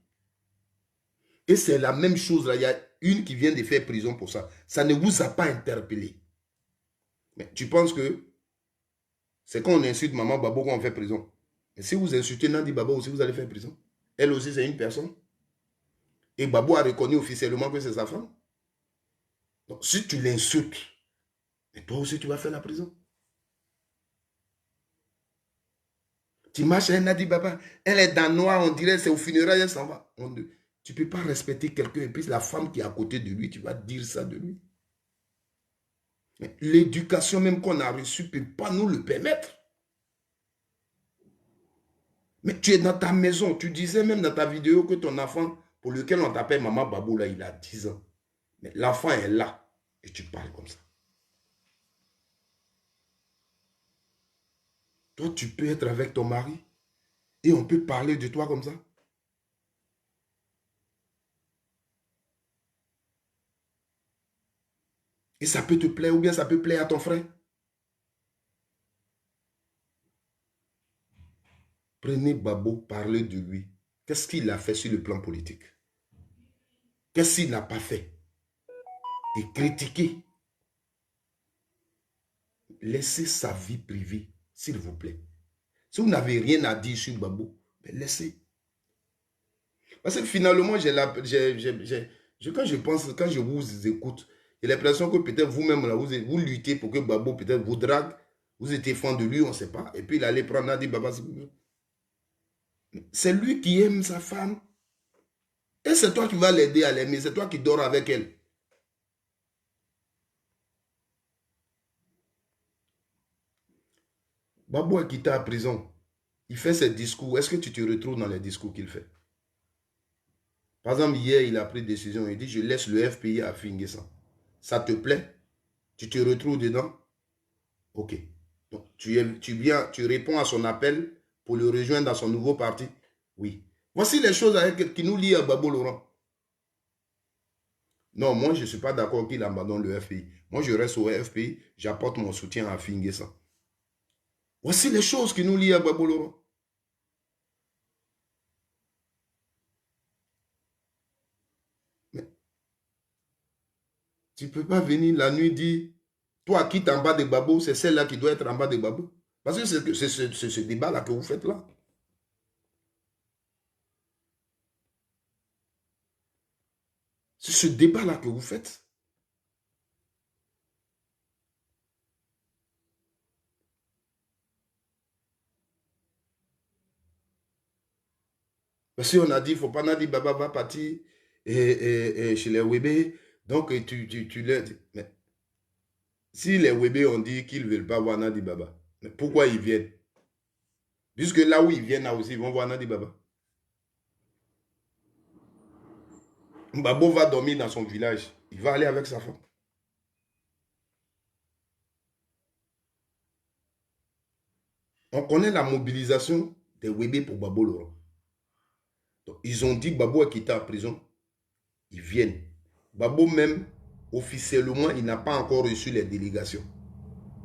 Et c'est la même chose là. Il y a une qui vient de faire prison pour ça. Ça ne vous a pas interpellé. Mais tu penses que c'est quand on insulte maman Babo qu'on fait prison. Mais si vous insultez Nadi Baba aussi, vous allez faire prison. Elle aussi, c'est une personne. Et Babo a reconnu officiellement que c'est sa femme. Donc, si tu l'insultes, toi aussi, tu vas faire la prison. Tu marches à Nadi Baba, elle est dans noir, on dirait c'est au funérailles, elle s'en va. Tu ne peux pas respecter quelqu'un et puis la femme qui est à côté de lui, tu vas dire ça de lui. L'éducation même qu'on a reçue ne peut pas nous le permettre. Mais tu es dans ta maison, tu disais même dans ta vidéo que ton enfant, pour lequel on t'appelle Maman Babou, là, il a 10 ans. Mais l'enfant est là et tu parles comme ça. Toi, tu peux être avec ton mari et on peut parler de toi comme ça. Et ça peut te plaire ou bien ça peut plaire à ton frère. Prenez Babo, parlez de lui. Qu'est-ce qu'il a fait sur le plan politique? Qu'est-ce qu'il n'a pas fait? Et critiquez. Laissez sa vie privée, s'il vous plaît. Si vous n'avez rien à dire sur Babo, laissez. Parce que finalement, quand je pense, quand je vous écoute, j'ai l'impression que peut-être vous-même, là, vous luttez pour que Babo peut-être vous drague. Vous étiez fan de lui, on ne sait pas. Et puis il allait prendre Nadi Baba. C'est lui qui aime sa femme. Et c'est toi qui vas l'aider à l'aimer. C'est toi qui dors avec elle. Babo est quitté à prison. Il fait ses discours. Est-ce que tu te retrouves dans les discours qu'il fait? Par exemple, hier, il a pris décision. Il dit, je laisse le FPI à Finguessan. Ça te plaît? Tu te retrouves dedans? Ok. Donc, tu réponds à son appel pour le rejoindre dans son nouveau parti? Oui. Voici les choses qui nous lient à Gbagbo Laurent. Non, moi, je ne suis pas d'accord qu'il abandonne le FPI. Moi, je reste au FPI, j'apporte mon soutien à Finguessan. Voici les choses qui nous lient à Gbagbo Laurent. Mais tu ne peux pas venir la nuit dire, toi qui es en bas de Gbagbo, c'est celle-là qui doit être en bas de Gbagbo. Parce que c'est ce débat-là que vous faites là. C'est ce débat-là que vous faites. Parce qu'on a dit, il ne faut pas Nadi Baba va partir et chez les Wébé. Donc, tu leur dis. Mais si les Wébé ont dit qu'ils ne veulent pas voir Nadi Baba, mais pourquoi ils viennent? Puisque là où ils viennent, là aussi, ils vont voir Nadi Baba. Babo va dormir dans son village. Il va aller avec sa femme. On connaît la mobilisation des Wébé pour Babo Laurent. Donc, ils ont dit que Babo est quitté en prison. Ils viennent. Babo même, officiellement, il n'a pas encore reçu les délégations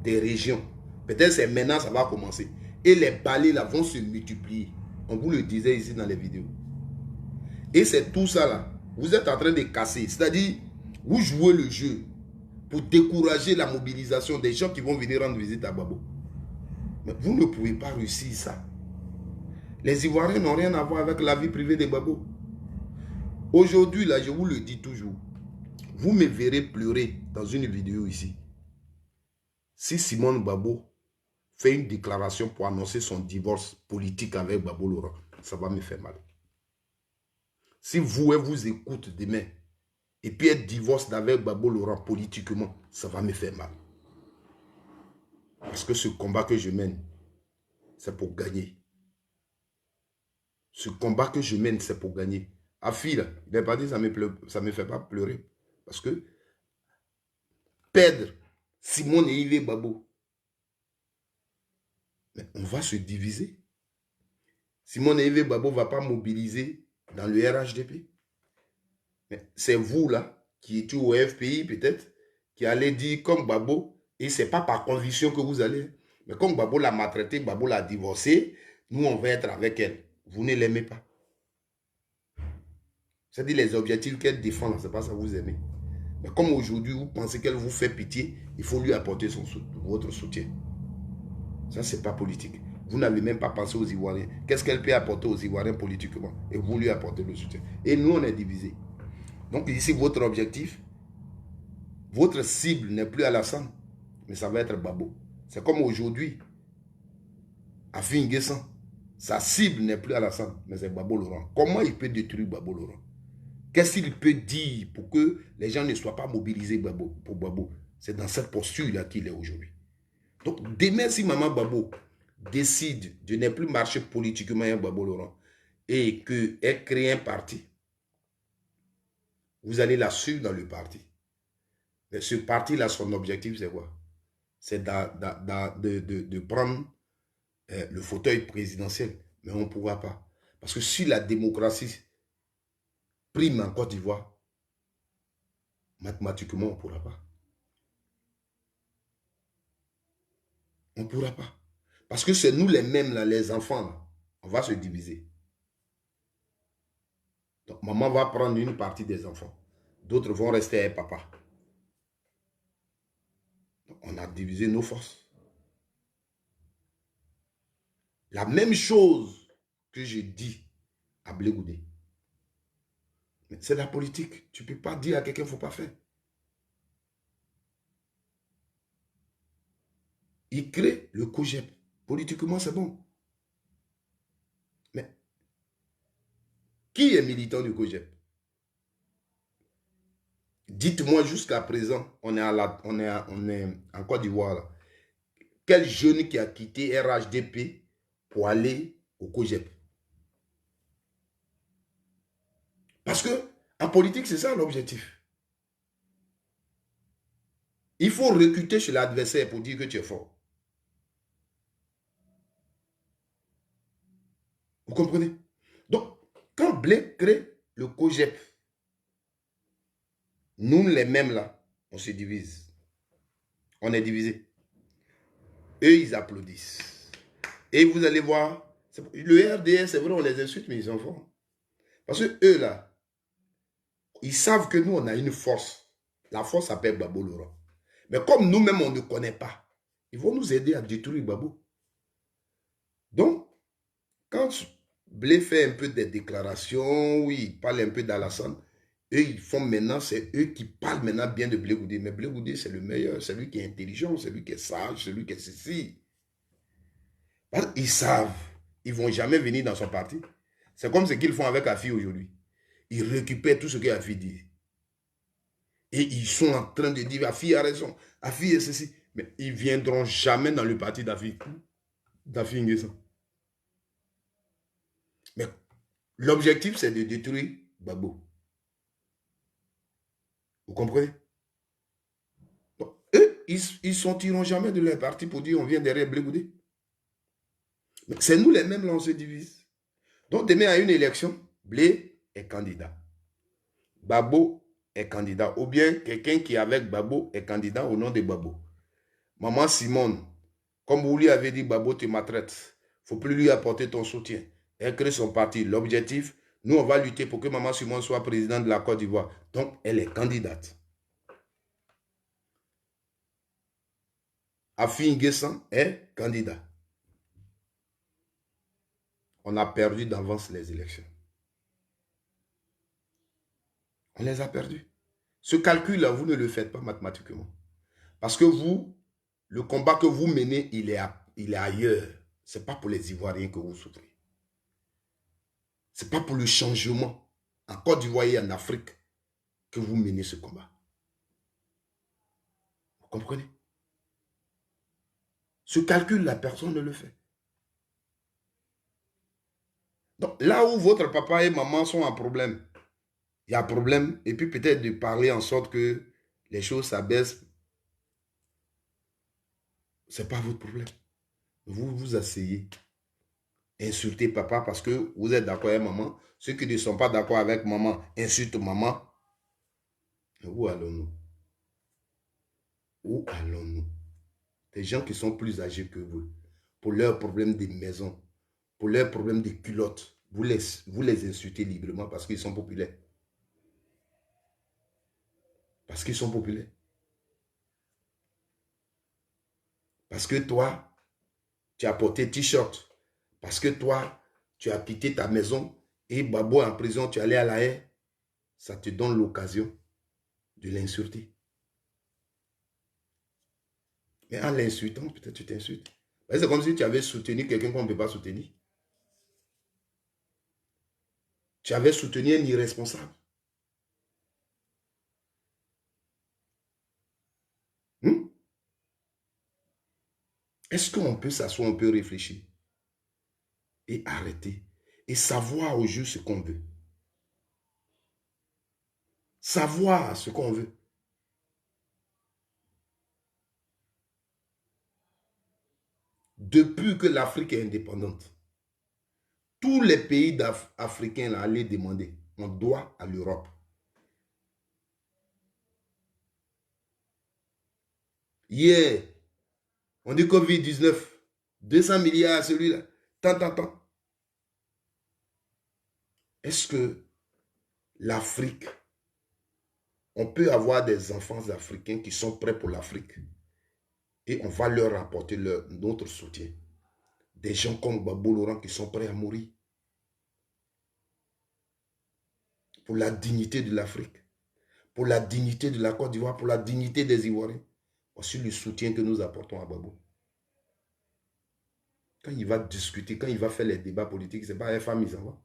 des régions. Peut-être c'est maintenant ça va commencer. Et les balais là vont se multiplier. On vous le disait ici dans les vidéos. Et c'est tout ça là. Vous êtes en train de casser. C'est-à-dire, vous jouez le jeu pour décourager la mobilisation des gens qui vont venir rendre visite à Babo. Mais vous ne pouvez pas réussir ça. Les Ivoiriens n'ont rien à voir avec la vie privée de Babo. Aujourd'hui, là, je vous le dis toujours. Vous me verrez pleurer dans une vidéo ici. Si Simone Babo fait une déclaration pour annoncer son divorce politique avec Gbagbo Laurent, ça va me faire mal. Si vous écoute demain, et puis elle divorce avec Gbagbo Laurent politiquement, ça va me faire mal. Parce que ce combat que je mène, c'est pour gagner. Ce combat que je mène, c'est pour gagner. Afi, là, il n'est pas dit, ça ne me fait pas pleurer. Parce que perdre Simone et Yves Babo, mais on va se diviser. Simone et Yves Babo ne va pas mobiliser dans le RHDP. C'est vous là, qui êtes au FPI peut-être, qui allez dire comme Babo, et ce n'est pas par conviction que vous allez. Mais comme Babo l'a maltraité, Babo l'a divorcé, nous on va être avec elle. Vous ne l'aimez pas. C'est-à-dire les objectifs qu'elle défend, ce n'est pas ça que vous aimez. Mais comme aujourd'hui, vous pensez qu'elle vous fait pitié, il faut lui apporter votre soutien. Ça, ce n'est pas politique. Vous n'avez même pas pensé aux Ivoiriens. Qu'est-ce qu'elle peut apporter aux Ivoiriens politiquement? Et vous lui apportez le soutien. Et nous, on est divisés. Donc ici, votre objectif, votre cible n'est plus Alassane, mais ça va être Babo. C'est comme aujourd'hui, à Finguessan, sa cible n'est plus Alassane, mais c'est Gbagbo Laurent. Comment il peut détruire Gbagbo Laurent? Qu'est-ce qu'il peut dire pour que les gens ne soient pas mobilisés pour Gbagbo? C'est dans cette posture-là qu'il est aujourd'hui. Donc, demain, si Maman Gbagbo décide de ne plus marcher politiquement avec Gbagbo Laurent et qu'elle crée un parti, vous allez la suivre dans le parti. Mais ce parti-là, son objectif, c'est quoi? C'est de prendre le fauteuil présidentiel. Mais on ne pourra pas. Parce que si la démocratie prime en Côte d'Ivoire, mathématiquement, on ne pourra pas. On ne pourra pas. Parce que c'est nous les mêmes, là, les enfants, là, on va se diviser. Donc, maman va prendre une partie des enfants. D'autres vont rester avec papa. Donc, on a divisé nos forces. La même chose que je dis à Blé Goudé. C'est la politique. Tu ne peux pas dire à quelqu'un qu'il ne faut pas faire. Il crée le COJEP. Politiquement, c'est bon. Mais qui est militant du COJEP? Dites-moi jusqu'à présent, on est en Côte d'Ivoire. Quel jeune qui a quitté RHDP pour aller au COJEP? Parce que en politique, c'est ça l'objectif. Il faut recruter chez l'adversaire pour dire que tu es fort. Vous comprenez? Donc, quand Blé crée le COGEP, nous les mêmes là, on se divise. On est divisé. Eux, ils applaudissent. Et vous allez voir, le RDS, c'est vrai, on les insulte, mais ils sont forts. Parce que eux là, ils savent que nous, on a une force. La force s'appelle Babo Laurent. Mais comme nous-mêmes, on ne connaît pas, ils vont nous aider à détruire Babo. Donc, quand Blé fait un peu des déclarations, oui, il parle un peu d'Alassane, eux, ils font maintenant, c'est eux qui parlent maintenant bien de Blé Goudé. Mais Blé Goudé, c'est le meilleur, c'est lui qui est intelligent, c'est lui qui est sage, c'est lui qui est ceci. Ils savent, ils ne vont jamais venir dans son parti. C'est comme ce qu'ils font avec Afi aujourd'hui. Ils récupèrent tout ce qu'Afi dit. Et ils sont en train de dire, Afi a raison, Afi est ceci. Mais ils ne viendront jamais dans le parti d'Afi Nguessan. Mais l'objectif, c'est de détruire Babo. Vous comprenez? Donc, eux, ils ne sortiront jamais de leur parti pour dire on vient derrière Blé Goudé. C'est nous les mêmes, là, on se divise. Donc, demain, à une élection, Blé est candidat. Babo est candidat. Ou bien quelqu'un qui est avec Babo est candidat au nom de Babo. Maman Simone, comme vous lui avez dit, Babo te maltraite. Il ne faut plus lui apporter ton soutien. Elle crée son parti. L'objectif, nous, on va lutter pour que Maman Simone soit présidente de la Côte d'Ivoire. Donc, elle est candidate. Afi Nguessan est candidat. On a perdu d'avance les élections. On les a perdus. Ce calcul-là, vous ne le faites pas mathématiquement. Parce que vous, le combat que vous menez, il est ailleurs. Ce n'est pas pour les Ivoiriens que vous souffrez. Ce n'est pas pour le changement en Côte d'Ivoire et en Afrique que vous menez ce combat. Vous comprenez? Ce calcul-là, personne ne le fait. Donc, là où votre papa et maman sont en problème, il y a un problème, et puis peut-être de parler en sorte que les choses s'abaissent, ce n'est pas votre problème. Vous vous asseyez, insultez papa parce que vous êtes d'accord avec maman. Ceux qui ne sont pas d'accord avec maman insultent maman. Où allons-nous? Où allons-nous? Des gens qui sont plus âgés que vous, pour leurs problèmes de maison, pour leurs problèmes de culottes, vous les insultez librement parce qu'ils sont populaires. Parce qu'ils sont populaires. Parce que toi, tu as porté t-shirt. Parce que toi, tu as quitté ta maison et Babo en prison, tu es allé à la haie. Ça te donne l'occasion de l'insulter. Mais en l'insultant, peut-être tu t'insultes. C'est comme si tu avais soutenu quelqu'un qu'on ne peut pas soutenir. Tu avais soutenu un irresponsable. Est-ce qu'on peut s'asseoir, on peut réfléchir et arrêter et savoir au juste ce qu'on veut? Savoir ce qu'on veut. Depuis que l'Afrique est indépendante, tous les pays africains allaient demander, on doit à l'Europe. Hier, on dit Covid-19, 200 milliards à celui-là, tant. Est-ce que l'Afrique, on peut avoir des enfants africains qui sont prêts pour l'Afrique et on va leur apporter notre soutien? Des gens comme Babo Laurent qui sont prêts à mourir pour la dignité de l'Afrique, pour la dignité de la Côte d'Ivoire, pour la dignité des Ivoiriens. Voici le soutien que nous apportons à Babo. Quand il va discuter, quand il va faire les débats politiques, ce n'est pas une femme, il s'en va.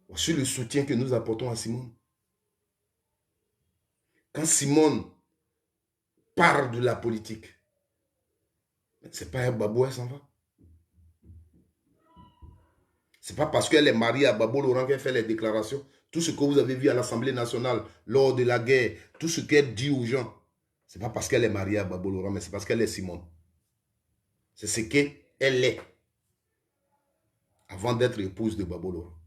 Voici le soutien que nous apportons à Simone. Quand Simone parle de la politique, ce n'est pas un Babo, elle s'en va. C'est pas parce qu'elle est mariée à Babo Laurent qu'elle fait les déclarations. Tout ce que vous avez vu à l'Assemblée nationale lors de la guerre, tout ce qu'elle dit aux gens, c'est pas parce qu'elle est mariée à Babo Laurent, mais c'est parce qu'elle est Simone. C'est ce qu'elle est avant d'être épouse de Babo Laurent.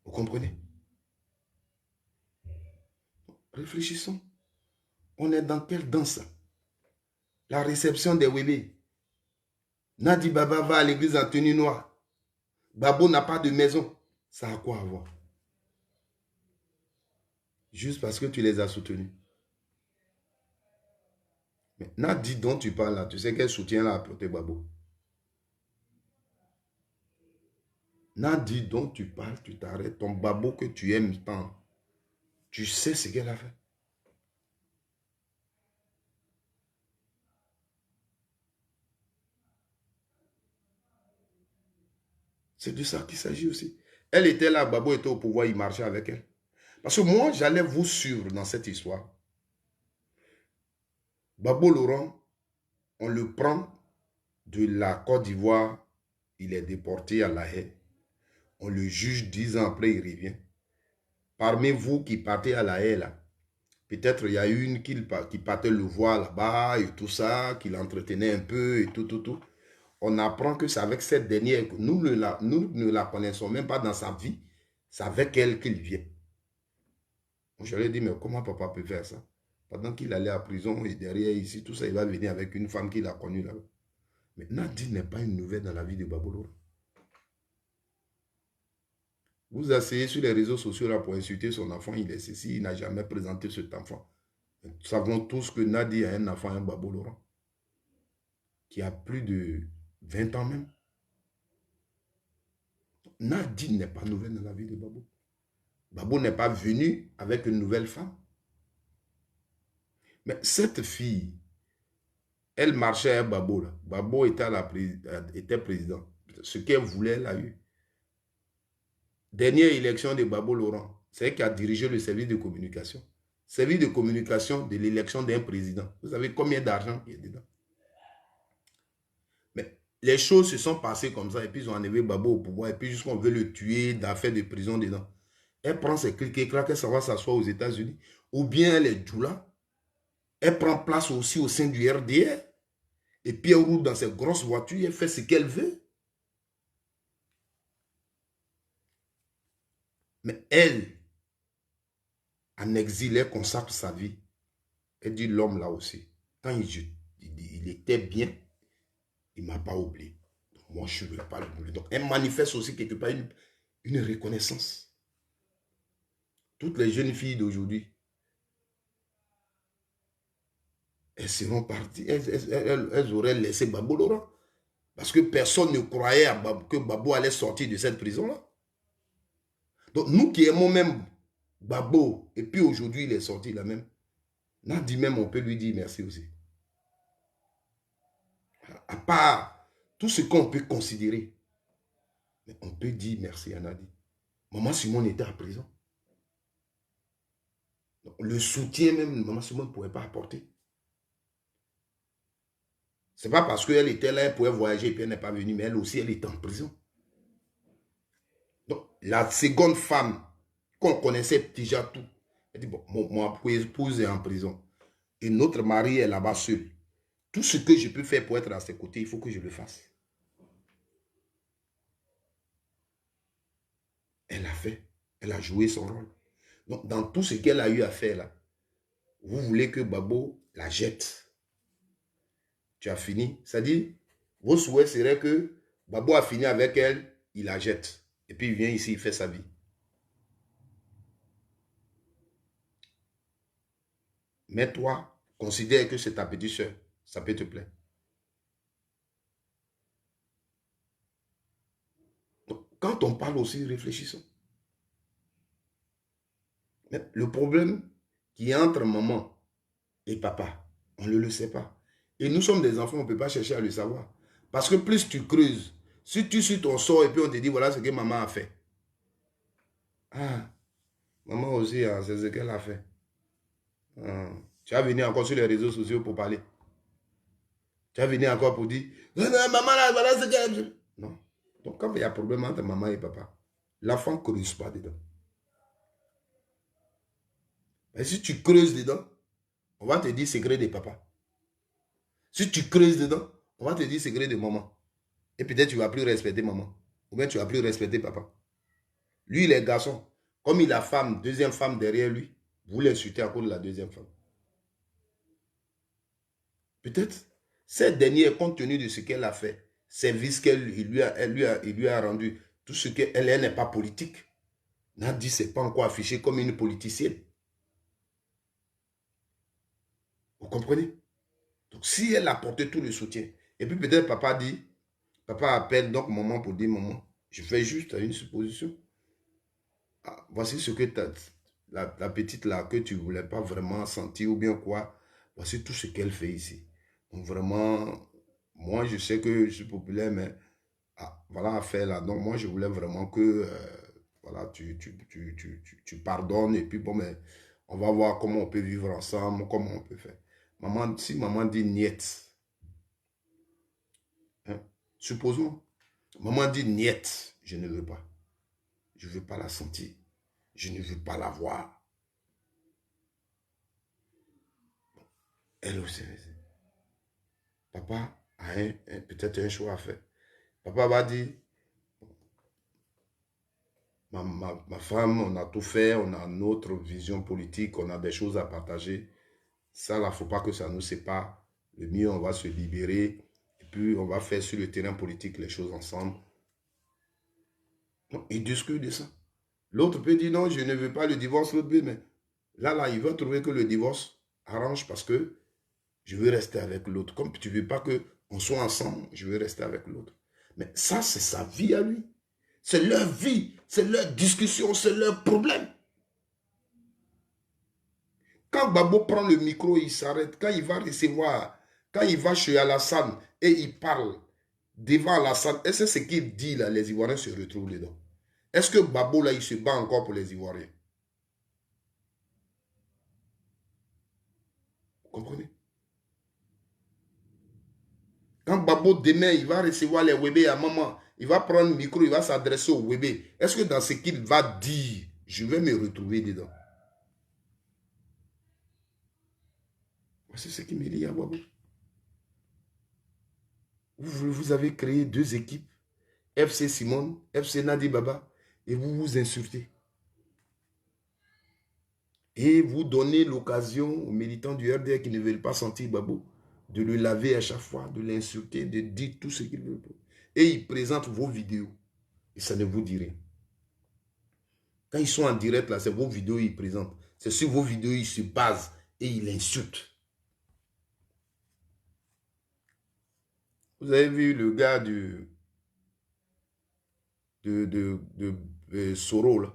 Vous comprenez? Réfléchissons. On est dans quelle danse? La réception des bébés. Nadi Baba va à l'église en tenue noire. Babo n'a pas de maison. Ça a quoi à voir? Juste parce que tu les as soutenus. Mais Nadi dont tu parles là, tu sais quel soutien là a apporté Babo? Nadi dont tu parles, tu t'arrêtes. Ton Babo que tu aimes tant, tu sais ce qu'elle a fait. C'est de ça qu'il s'agit aussi. Elle était là, Babo était au pouvoir, il marchait avec elle. Parce que moi, j'allais vous suivre dans cette histoire. Babo Laurent, on le prend de la Côte d'Ivoire, il est déporté à La Haye. On le juge 10 ans après, il revient. Parmi vous qui partez à La Haye, là, peut-être il y a une qui partait le voir là-bas et tout ça, qui l'entretenait un peu et tout. On apprend que c'est avec cette dernière, nous ne la connaissons même pas dans sa vie, c'est avec elle qu'il vient. Je lui ai dit, mais comment papa peut faire ça? Pendant qu'il allait à prison et derrière ici, tout ça, il va venir avec une femme qu'il a connue là-bas. Mais Nadi n'est pas une nouvelle dans la vie de Babo Laurent. Vous asseyez sur les réseaux sociaux là pour insulter son enfant, il est ceci, il n'a jamais présenté cet enfant. Nous savons tous que Nadi a un enfant, un Babo Laurent, qui a plus de 20 ans même. Nadi n'est pas nouvelle dans la vie de Babo. Babo n'est pas venu avec une nouvelle femme. Mais cette fille, elle marchait à Babo. Là. Babo était président. Ce qu'elle voulait, elle a eu. Dernière élection de Babo Laurent, c'est elle qui a dirigé le service de communication. Service de communication de l'élection d'un président. Vous savez combien d'argent il y a dedans? Mais les choses se sont passées comme ça et puis ils ont enlevé Babo au pouvoir et puis jusqu'on veut le tuer d'affaires de prison dedans. Elle prend ses clics et claques, elle s'en va s'asseoir aux États-Unis. Ou bien elle est Djoula. Elle prend place aussi au sein du RDR. Et puis elle roule dans ses grosses voitures, elle fait ce qu'elle veut. Mais elle, en exil, elle consacre sa vie. Elle dit l'homme là aussi. Quand il était bien, il ne m'a pas oublié. Donc, moi, je ne veux pas l'oublier. Donc, elle manifeste aussi quelque part une reconnaissance. Toutes les jeunes filles d'aujourd'hui, elles seront parties, elles auraient laissé Babo Laurent. Parce que personne ne croyait que Babo allait sortir de cette prison-là. Donc, nous qui aimons même Babo, et puis aujourd'hui, il est sorti là même. Nadi même, on peut lui dire merci aussi. À part tout ce qu'on peut considérer, mais on peut dire merci à Nadi. Maman Simone était en prison. Donc, le soutien même, Maman Simone ne pouvait pas apporter. Ce n'est pas parce qu'elle était là, elle pouvait voyager et puis elle n'est pas venue, mais elle aussi, elle était en prison. Donc, la seconde femme qu'on connaissait déjà tout, elle dit, bon, mon épouse est en prison. Et notre mari est là-bas seul. Tout ce que je peux faire pour être à ses côtés, il faut que je le fasse. Elle a fait. Elle a joué son rôle. Donc, dans tout ce qu'elle a eu à faire là, vous voulez que Babo la jette. Tu as fini. C'est-à-dire, vos souhaits seraient que Babo a fini avec elle, il la jette. Et puis il vient ici, il fait sa vie. Mais toi, considère que c'est ta petite soeur. Ça peut te plaire. Donc, quand on parle aussi, réfléchissons. Mais le problème qui est entre maman et papa, on ne le sait pas. Et nous sommes des enfants, on ne peut pas chercher à le savoir. Parce que plus tu creuses, si tu suis ton sort et puis on te dit, voilà ce que maman a fait. Ah, maman aussi, hein, c'est ce qu'elle a fait. Ah, tu as venu encore sur les réseaux sociaux pour parler. Tu vas venir encore pour dire, maman là, voilà ce qu'elle... Non. Donc quand il y a problème entre maman et papa, l'enfant ne creuse pas dedans. Et si tu creuses dedans, on va te dire secret de papa. Si tu creuses dedans, on va te dire secret de maman. Et peut-être tu ne vas plus respecter maman. Ou bien tu ne vas plus respecter papa. Lui, il est garçon. Comme il a femme, deuxième femme derrière lui, vous l'insultez à cause de la deuxième femme. Peut-être, cette dernière, compte tenu de ce qu'elle a fait, service qu'il lui a rendu, tout ce qu'elle n'est pas politique, n'a dit, c'est pas encore affiché comme une politicienne. Vous comprenez? Donc, si elle apportait tout le soutien, et puis peut-être papa dit, papa appelle donc maman pour dire, maman, je fais juste une supposition. Ah, voici ce que la petite là, que tu ne voulais pas vraiment sentir ou bien quoi, voici tout ce qu'elle fait ici. Donc vraiment, moi je sais que je suis populaire, mais ah, voilà affaire là. Donc moi je voulais vraiment que voilà, tu pardonnes et puis bon, mais on va voir comment on peut vivre ensemble, comment on peut faire. Maman, si maman dit niet, hein, supposons, maman dit niet, je ne veux pas. Je ne veux pas la sentir. Je ne veux pas la voir. Elle aussi. Papa a peut-être un choix à faire. Papa va dire, ma femme, on a tout fait, on a notre vision politique, on a des choses à partager. Ça, là, il ne faut pas que ça nous sépare. Le mieux, on va se libérer. Et puis, on va faire sur le terrain politique les choses ensemble. Donc, il discute de ça. L'autre peut dire, non, je ne veux pas le divorce, l'autre peut, mais là, il va trouver que le divorce arrange parce que je veux rester avec l'autre. Comme tu ne veux pas qu'on soit ensemble, je veux rester avec l'autre. Mais ça, c'est sa vie à lui. C'est leur vie, c'est leur discussion, c'est leur problème. Quand Babo prend le micro, il s'arrête. Quand il va recevoir, quand il va chez Alassane et il parle devant Alassane, est-ce que ce qu'il dit là, les Ivoiriens se retrouvent dedans? Est-ce que Babo là, il se bat encore pour les Ivoiriens? Vous comprenez? Quand Babo demain, il va recevoir les Wébé à maman, il va prendre le micro, il va s'adresser au Wébé. Est-ce que dans ce qu'il va dire, je vais me retrouver dedans? C'est ce qui me dit à Babo. Vous avez créé deux équipes, FC Simone, FC Nadi Baba, et vous vous insultez. Et vous donnez l'occasion aux militants du RDR qui ne veulent pas sentir Babo de le laver à chaque fois, de l'insulter, de dire tout ce qu'il veut. Et ils présentent vos vidéos. Et ça ne vous dit rien. Quand ils sont en direct, là, c'est vos vidéos qu'ils présentent. C'est sur vos vidéos ils se basent et ils l'insultent. Vous avez vu le gars de Soro, là,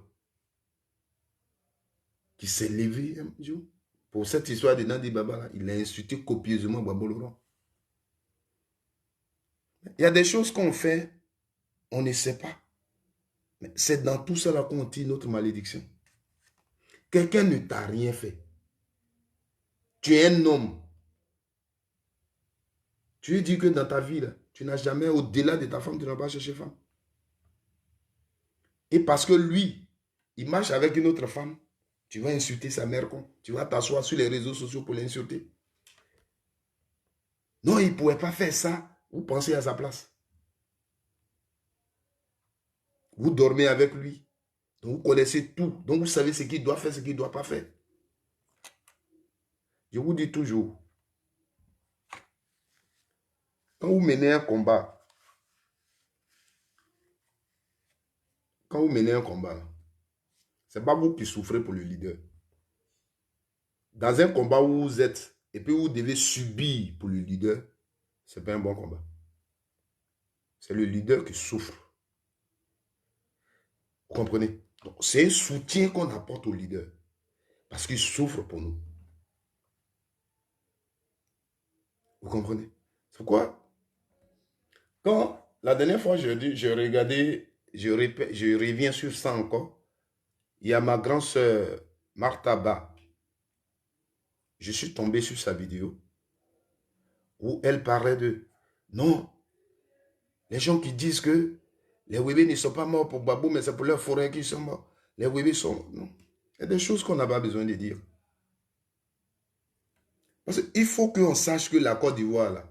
qui s'est levé un jour pour cette histoire de Nandi Baba, là, il a insulté copieusement Babo Laurent. Il y a des choses qu'on fait, on ne sait pas. Mais c'est dans tout ça qu'on tire notre malédiction. Quelqu'un ne t'a rien fait. Tu es un homme. Tu lui dis que dans ta vie, là, tu n'as jamais, au-delà de ta femme, tu n'as pas cherché femme. Et parce que lui, il marche avec une autre femme, tu vas insulter sa mère con. Tu vas t'asseoir sur les réseaux sociaux pour l'insulter. Non, il ne pouvait pas faire ça. Vous pensez à sa place. Vous dormez avec lui. Donc vous connaissez tout. Donc vous savez ce qu'il doit faire, ce qu'il ne doit pas faire. Je vous dis toujours, quand vous menez un combat, ce n'est pas vous qui souffrez pour le leader. Dans un combat où vous êtes et puis vous devez subir pour le leader, ce n'est pas un bon combat. C'est le leader qui souffre. Vous comprenez? C'est un soutien qu'on apporte au leader parce qu'il souffre pour nous. Vous comprenez? C'est pourquoi, quand la dernière fois j'ai regardé, je reviens sur ça encore, il y a ma grande sœur Martha Ba. Je suis tombé sur sa vidéo où elle parlait de... Non, les gens qui disent que les Wébés ne sont pas morts pour Gbagbo, mais c'est pour leur forêt qu'ils sont morts. Les Wébés sont... Non. Il y a des choses qu'on n'a pas besoin de dire. Parce qu'il faut qu'on sache que la Côte d'Ivoire, là,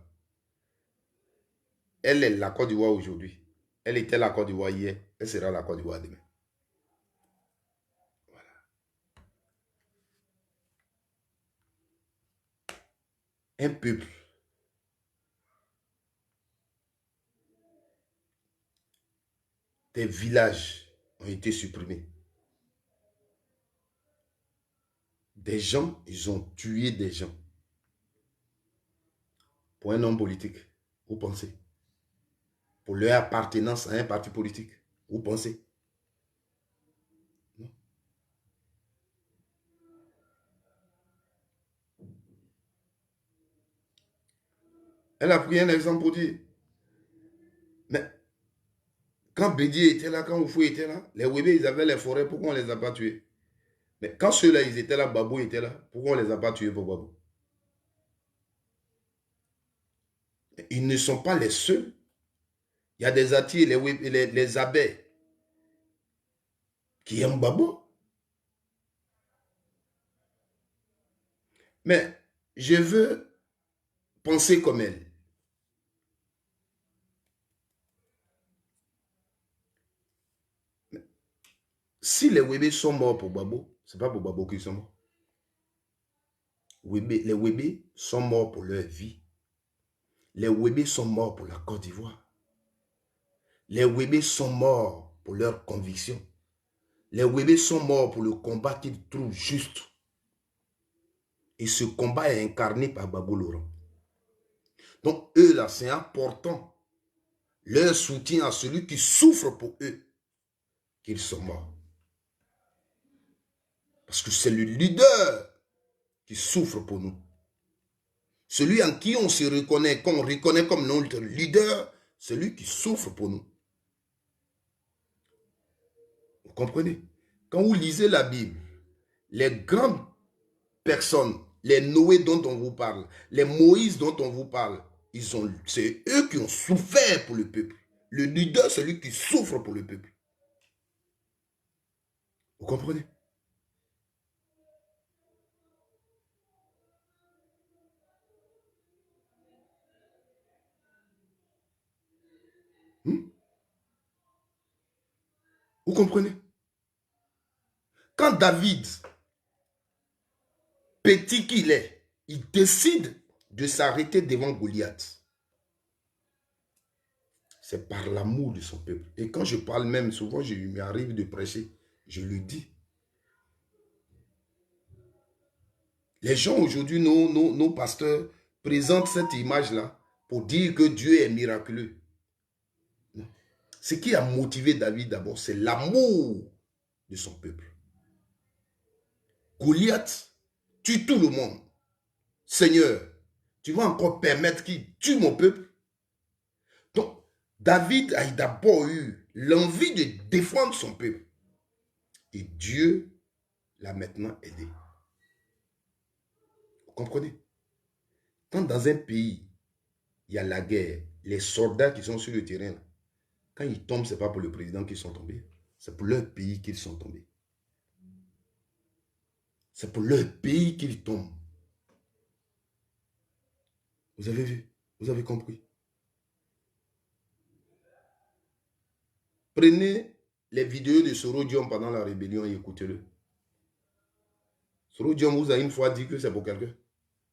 elle est la Côte d'Ivoire aujourd'hui. Elle était la Côte d'Ivoire hier. Elle sera la Côte d'Ivoire demain. Voilà. Un peuple. Des villages ont été supprimés. Des gens, ils ont tué des gens. Pour un homme politique, vous pensez? Pour leur appartenance à un parti politique, vous pensez? Non. Elle a pris un exemple pour dire, mais quand Bédié était là, quand Oufou était là, les Wébés, ils avaient les forêts, pourquoi on ne les a pas tués? Mais quand ceux-là, ils étaient là, Babou était là, pourquoi on ne les a pas tués pour Babou? Ils ne sont pas les seuls. Il y a des Atis, les abeilles qui aiment Babou. Mais je veux penser comme elle. Si les Wébés sont morts pour Babou, ce n'est pas pour Babou qu'ils sont morts. Les Wébés sont morts pour leur vie. Les Wébés sont morts pour la Côte d'Ivoire. Les Wébés sont morts pour leurs convictions. Les Wébés sont morts pour le combat qu'ils trouvent juste. Et ce combat est incarné par Babou Laurent. Donc eux là, c'est important. Leur soutien à celui qui souffre pour eux, qu'ils sont morts. Parce que c'est le leader qui souffre pour nous. Celui en qui on se reconnaît, qu'on reconnaît comme notre leader, celui qui souffre pour nous. Vous comprenez? Quand vous lisez la Bible, les grandes personnes, les Noé dont on vous parle, les Moïse dont on vous parle, c'est eux qui ont souffert pour le peuple. Le leader, c'est celui qui souffre pour le peuple. Vous comprenez? Vous comprenez? Quand David, petit qu'il est, il décide de s'arrêter devant Goliath, c'est par l'amour de son peuple. Et quand je parle même, souvent, je m'arrive de prêcher, je le dis. Les gens aujourd'hui, nos pasteurs, présentent cette image-là pour dire que Dieu est miraculeux. Ce qui a motivé David d'abord, c'est l'amour de son peuple. Goliath tue tout le monde. Seigneur, tu vas encore permettre qu'il tue mon peuple? Donc, David a d'abord eu l'envie de défendre son peuple. Et Dieu l'a maintenant aidé. Vous comprenez? Quand dans un pays, il y a la guerre, les soldats qui sont sur le terrain, quand ils tombent, ce n'est pas pour le président qu'ils sont tombés. C'est pour leur pays qu'ils sont tombés. C'est pour leur pays qu'ils tombent. Vous avez vu? Vous avez compris? Prenez les vidéos de Soro Diom pendant la rébellion et écoutez-le. Soro Diom vous a une fois dit que c'est pour quelqu'un.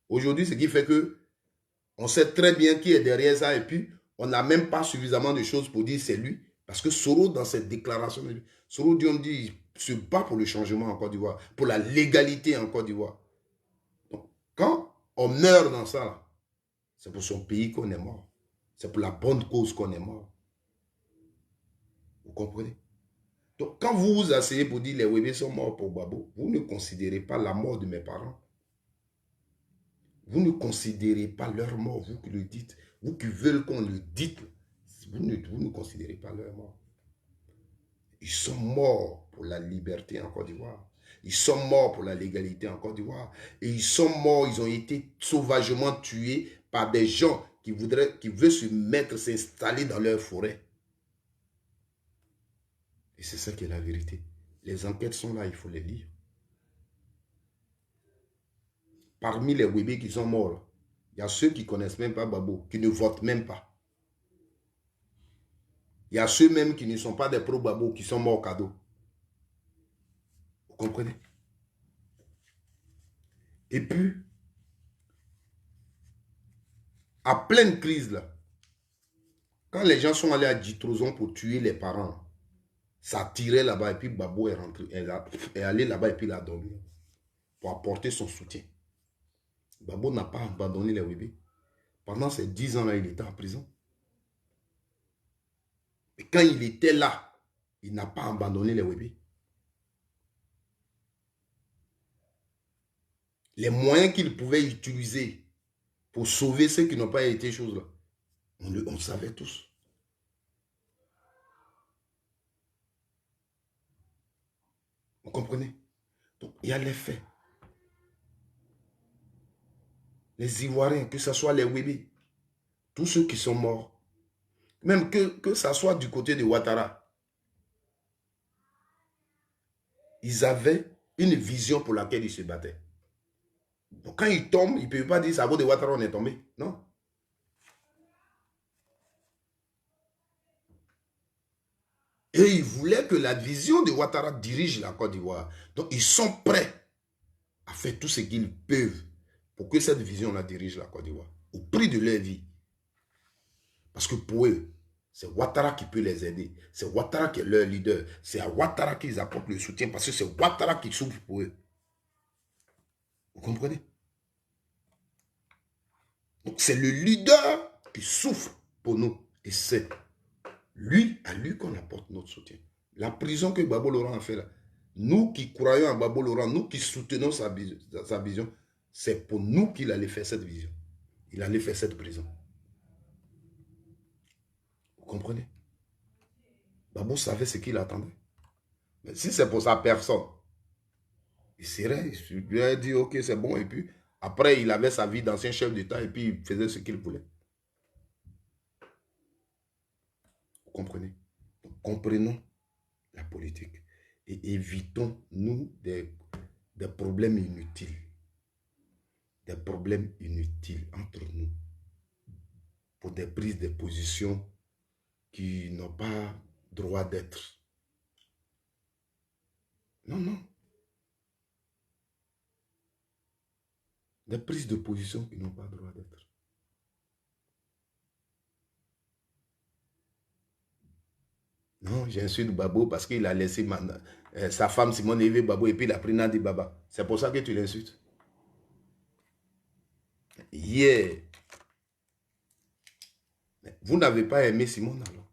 Aujourd'hui, ce qui fait que on sait très bien qui est derrière ça et puis on n'a même pas suffisamment de choses pour dire c'est lui. Parce que Soro, dans cette déclaration, Soro Diom dit il se bat pour le changement en Côte d'Ivoire, pour la légalité en Côte d'Ivoire. Donc, quand on meurt dans ça, c'est pour son pays qu'on est mort. C'est pour la bonne cause qu'on est mort. Vous comprenez? Donc, quand vous vous asseyez pour dire les Wébés sont morts pour Babo, vous ne considérez pas la mort de mes parents. Vous ne considérez pas leur mort, vous qui le dites. Vous qui veulent qu'on le dise, vous ne considérez pas leur mort. Ils sont morts pour la liberté en Côte d'Ivoire. Ils sont morts pour la légalité en Côte d'Ivoire. Et ils sont morts, ils ont été sauvagement tués par des gens qui veulent se mettre, s'installer dans leur forêt. Et c'est ça qui est la vérité. Les enquêtes sont là, il faut les lire. Parmi les Wébés qui sont morts, il y a ceux qui ne connaissent même pas Babo, qui ne votent même pas. Il y a ceux même qui ne sont pas des pro-Babo, qui sont morts au cadeau. Vous comprenez? Et puis, à pleine crise, là, quand les gens sont allés à Djitrozon pour tuer les parents, ça tirait là-bas et puis Babo est rentré, est allé là-bas et puis il a dormi pour apporter son soutien. Babo n'a pas abandonné les Wébés. Pendant ces 10 ans-là, il était en prison. Et quand il était là, il n'a pas abandonné les Wébés. Les moyens qu'il pouvait utiliser pour sauver ceux qui n'ont pas été choses là, on le savait tous. Vous comprenez? Donc, il y a les faits. Les Ivoiriens, que ce soit les Wébés, tous ceux qui sont morts, même que ça soit du côté de Ouattara, ils avaient une vision pour laquelle ils se battaient. Donc quand ils tombent, ils ne peuvent pas dire, ça vaut de Ouattara, on est tombé. Non. Et ils voulaient que la vision de Ouattara dirige la Côte d'Ivoire. Donc ils sont prêts à faire tout ce qu'ils peuvent pour que cette vision-là dirige la Côte d'Ivoire, au prix de leur vie. Parce que pour eux, c'est Ouattara qui peut les aider. C'est Ouattara qui est leur leader. C'est à Ouattara qu'ils apportent le soutien parce que c'est Ouattara qui souffre pour eux. Vous comprenez? Donc c'est le leader qui souffre pour nous. Et c'est à lui qu'on apporte notre soutien. La prison que Babo Laurent a fait là, nous qui croyons en Babo Laurent, nous qui soutenons sa vision, c'est pour nous qu'il allait faire cette vision. Il allait faire cette prison. Vous comprenez? Babo savait ce qu'il attendait. Mais si c'est pour sa personne, il serait, il lui a dit ok c'est bon et puis après il avait sa vie d'ancien chef d'État et puis il faisait ce qu'il voulait. Vous comprenez? Donc, comprenons la politique et évitons nous des problèmes inutiles. Des problèmes inutiles entre nous pour des prises de position qui n'ont pas droit d'être. Non, non. Des prises de position qui n'ont pas droit d'être. Non, j'insulte Babo parce qu'il a laissé sa femme Simone Eve Babo et puis il a pris Nadi Baba. C'est pour ça que tu l'insultes. Hier, vous n'avez pas aimé Simone alors.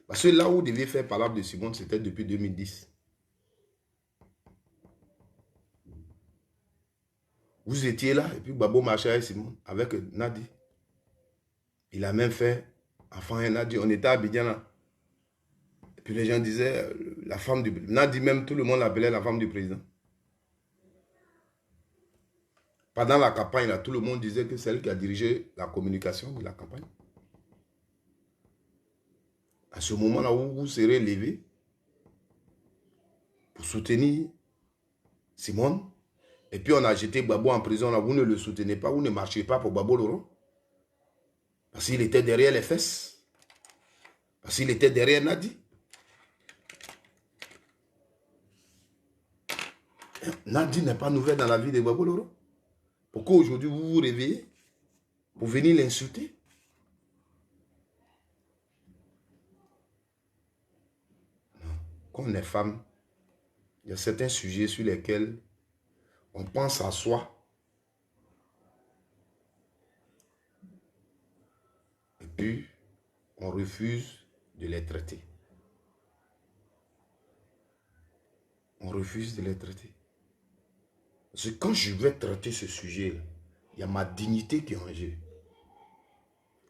Parce que là où vous deviez faire parole de Simone, c'était depuis 2010. Vous étiez là et puis Babo marchait avec Simone, avec Nadi. Il a même fait enfant et Nadi. On était à Abidjan là. Et puis les gens disaient, la femme du président. Nadi même, tout le monde l'appelait la femme du président. Pendant la campagne, là, tout le monde disait que c'est elle qui a dirigé la communication de la campagne. À ce moment-là où vous serez levé pour soutenir Simone, et puis on a jeté Babo en prison, là, vous ne le soutenez pas, vous ne marchez pas pour Babo Laurent. Parce qu'il était derrière les fesses. Parce qu'il était derrière Nadi. Nadi n'est pas nouvelle dans la vie de Babo Laurent. Pourquoi aujourd'hui vous vous réveillez pour venir l'insulter? Non. Quand on est femme, il y a certains sujets sur lesquels on pense à soi. Et puis, on refuse de les traiter. On refuse de les traiter. Parce que quand je vais traiter ce sujet-là, il y a ma dignité qui est en jeu.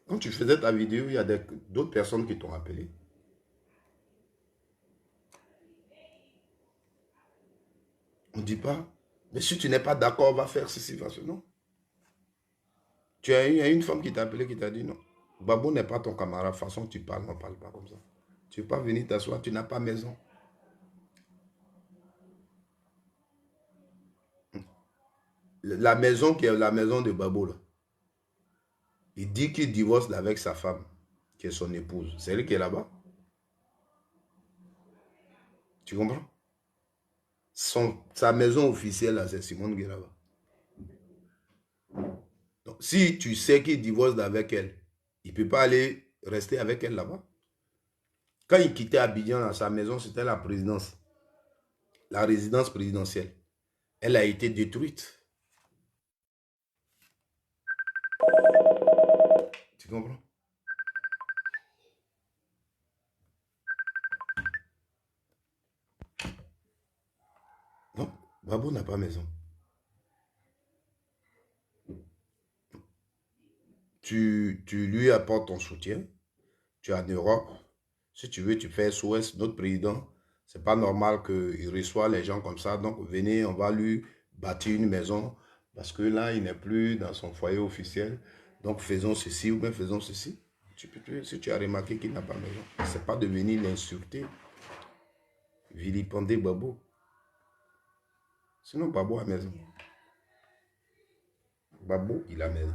Quand tu faisais ta vidéo, il y a d'autres personnes qui t'ont appelé. On ne dit pas, mais si tu n'es pas d'accord, on va faire ceci, va cela. Non. Tu as eu, il y a une femme qui t'a appelé, qui t'a dit non. Babou n'est pas ton camarade. De toute façon, tu parles, on ne parle pas comme ça. Tu ne peux pas venir t'asseoir, tu n'as pas maison. La maison qui est la maison de Babou, là. Il dit qu'il divorce avec sa femme, qui est son épouse. C'est elle qui est là-bas. Tu comprends? Sa maison officielle, c'est Simone qui est là-bas. Donc, si tu sais qu'il divorce avec elle, il ne peut pas aller rester avec elle là-bas. Quand il quittait Abidjan, dans sa maison, c'était la présidence, la résidence présidentielle. Elle a été détruite. Tu comprends? Non, Babou n'a pas maison. Tu lui apportes ton soutien. Tu es en Europe. Si tu veux, tu fais SOS. Notre président, c'est pas normal qu'il reçoive les gens comme ça. Donc, venez, on va lui bâtir une maison. Parce que là, il n'est plus dans son foyer officiel. Donc, faisons ceci ou bien faisons ceci. Si tu as remarqué qu'il n'a pas de maison, c'est pas de venir l'insulter, vilipender Babou. Sinon, Babou a maison. Babou, il a maison.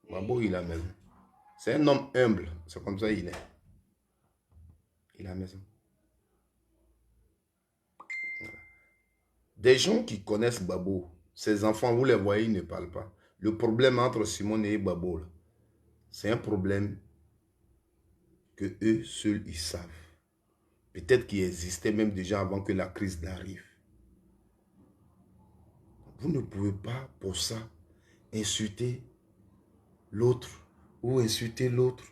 Babou, il a maison. C'est un homme humble. C'est comme ça qu'il est. Il a maison. Des gens qui connaissent Babou, ses enfants, vous les voyez, ils ne parlent pas. Le problème entre Simone et Babou, c'est un problème que eux seuls, ils savent. Peut-être qu'il existait même déjà avant que la crise n'arrive. Vous ne pouvez pas, pour ça, insulter l'autre ou insulter l'autre.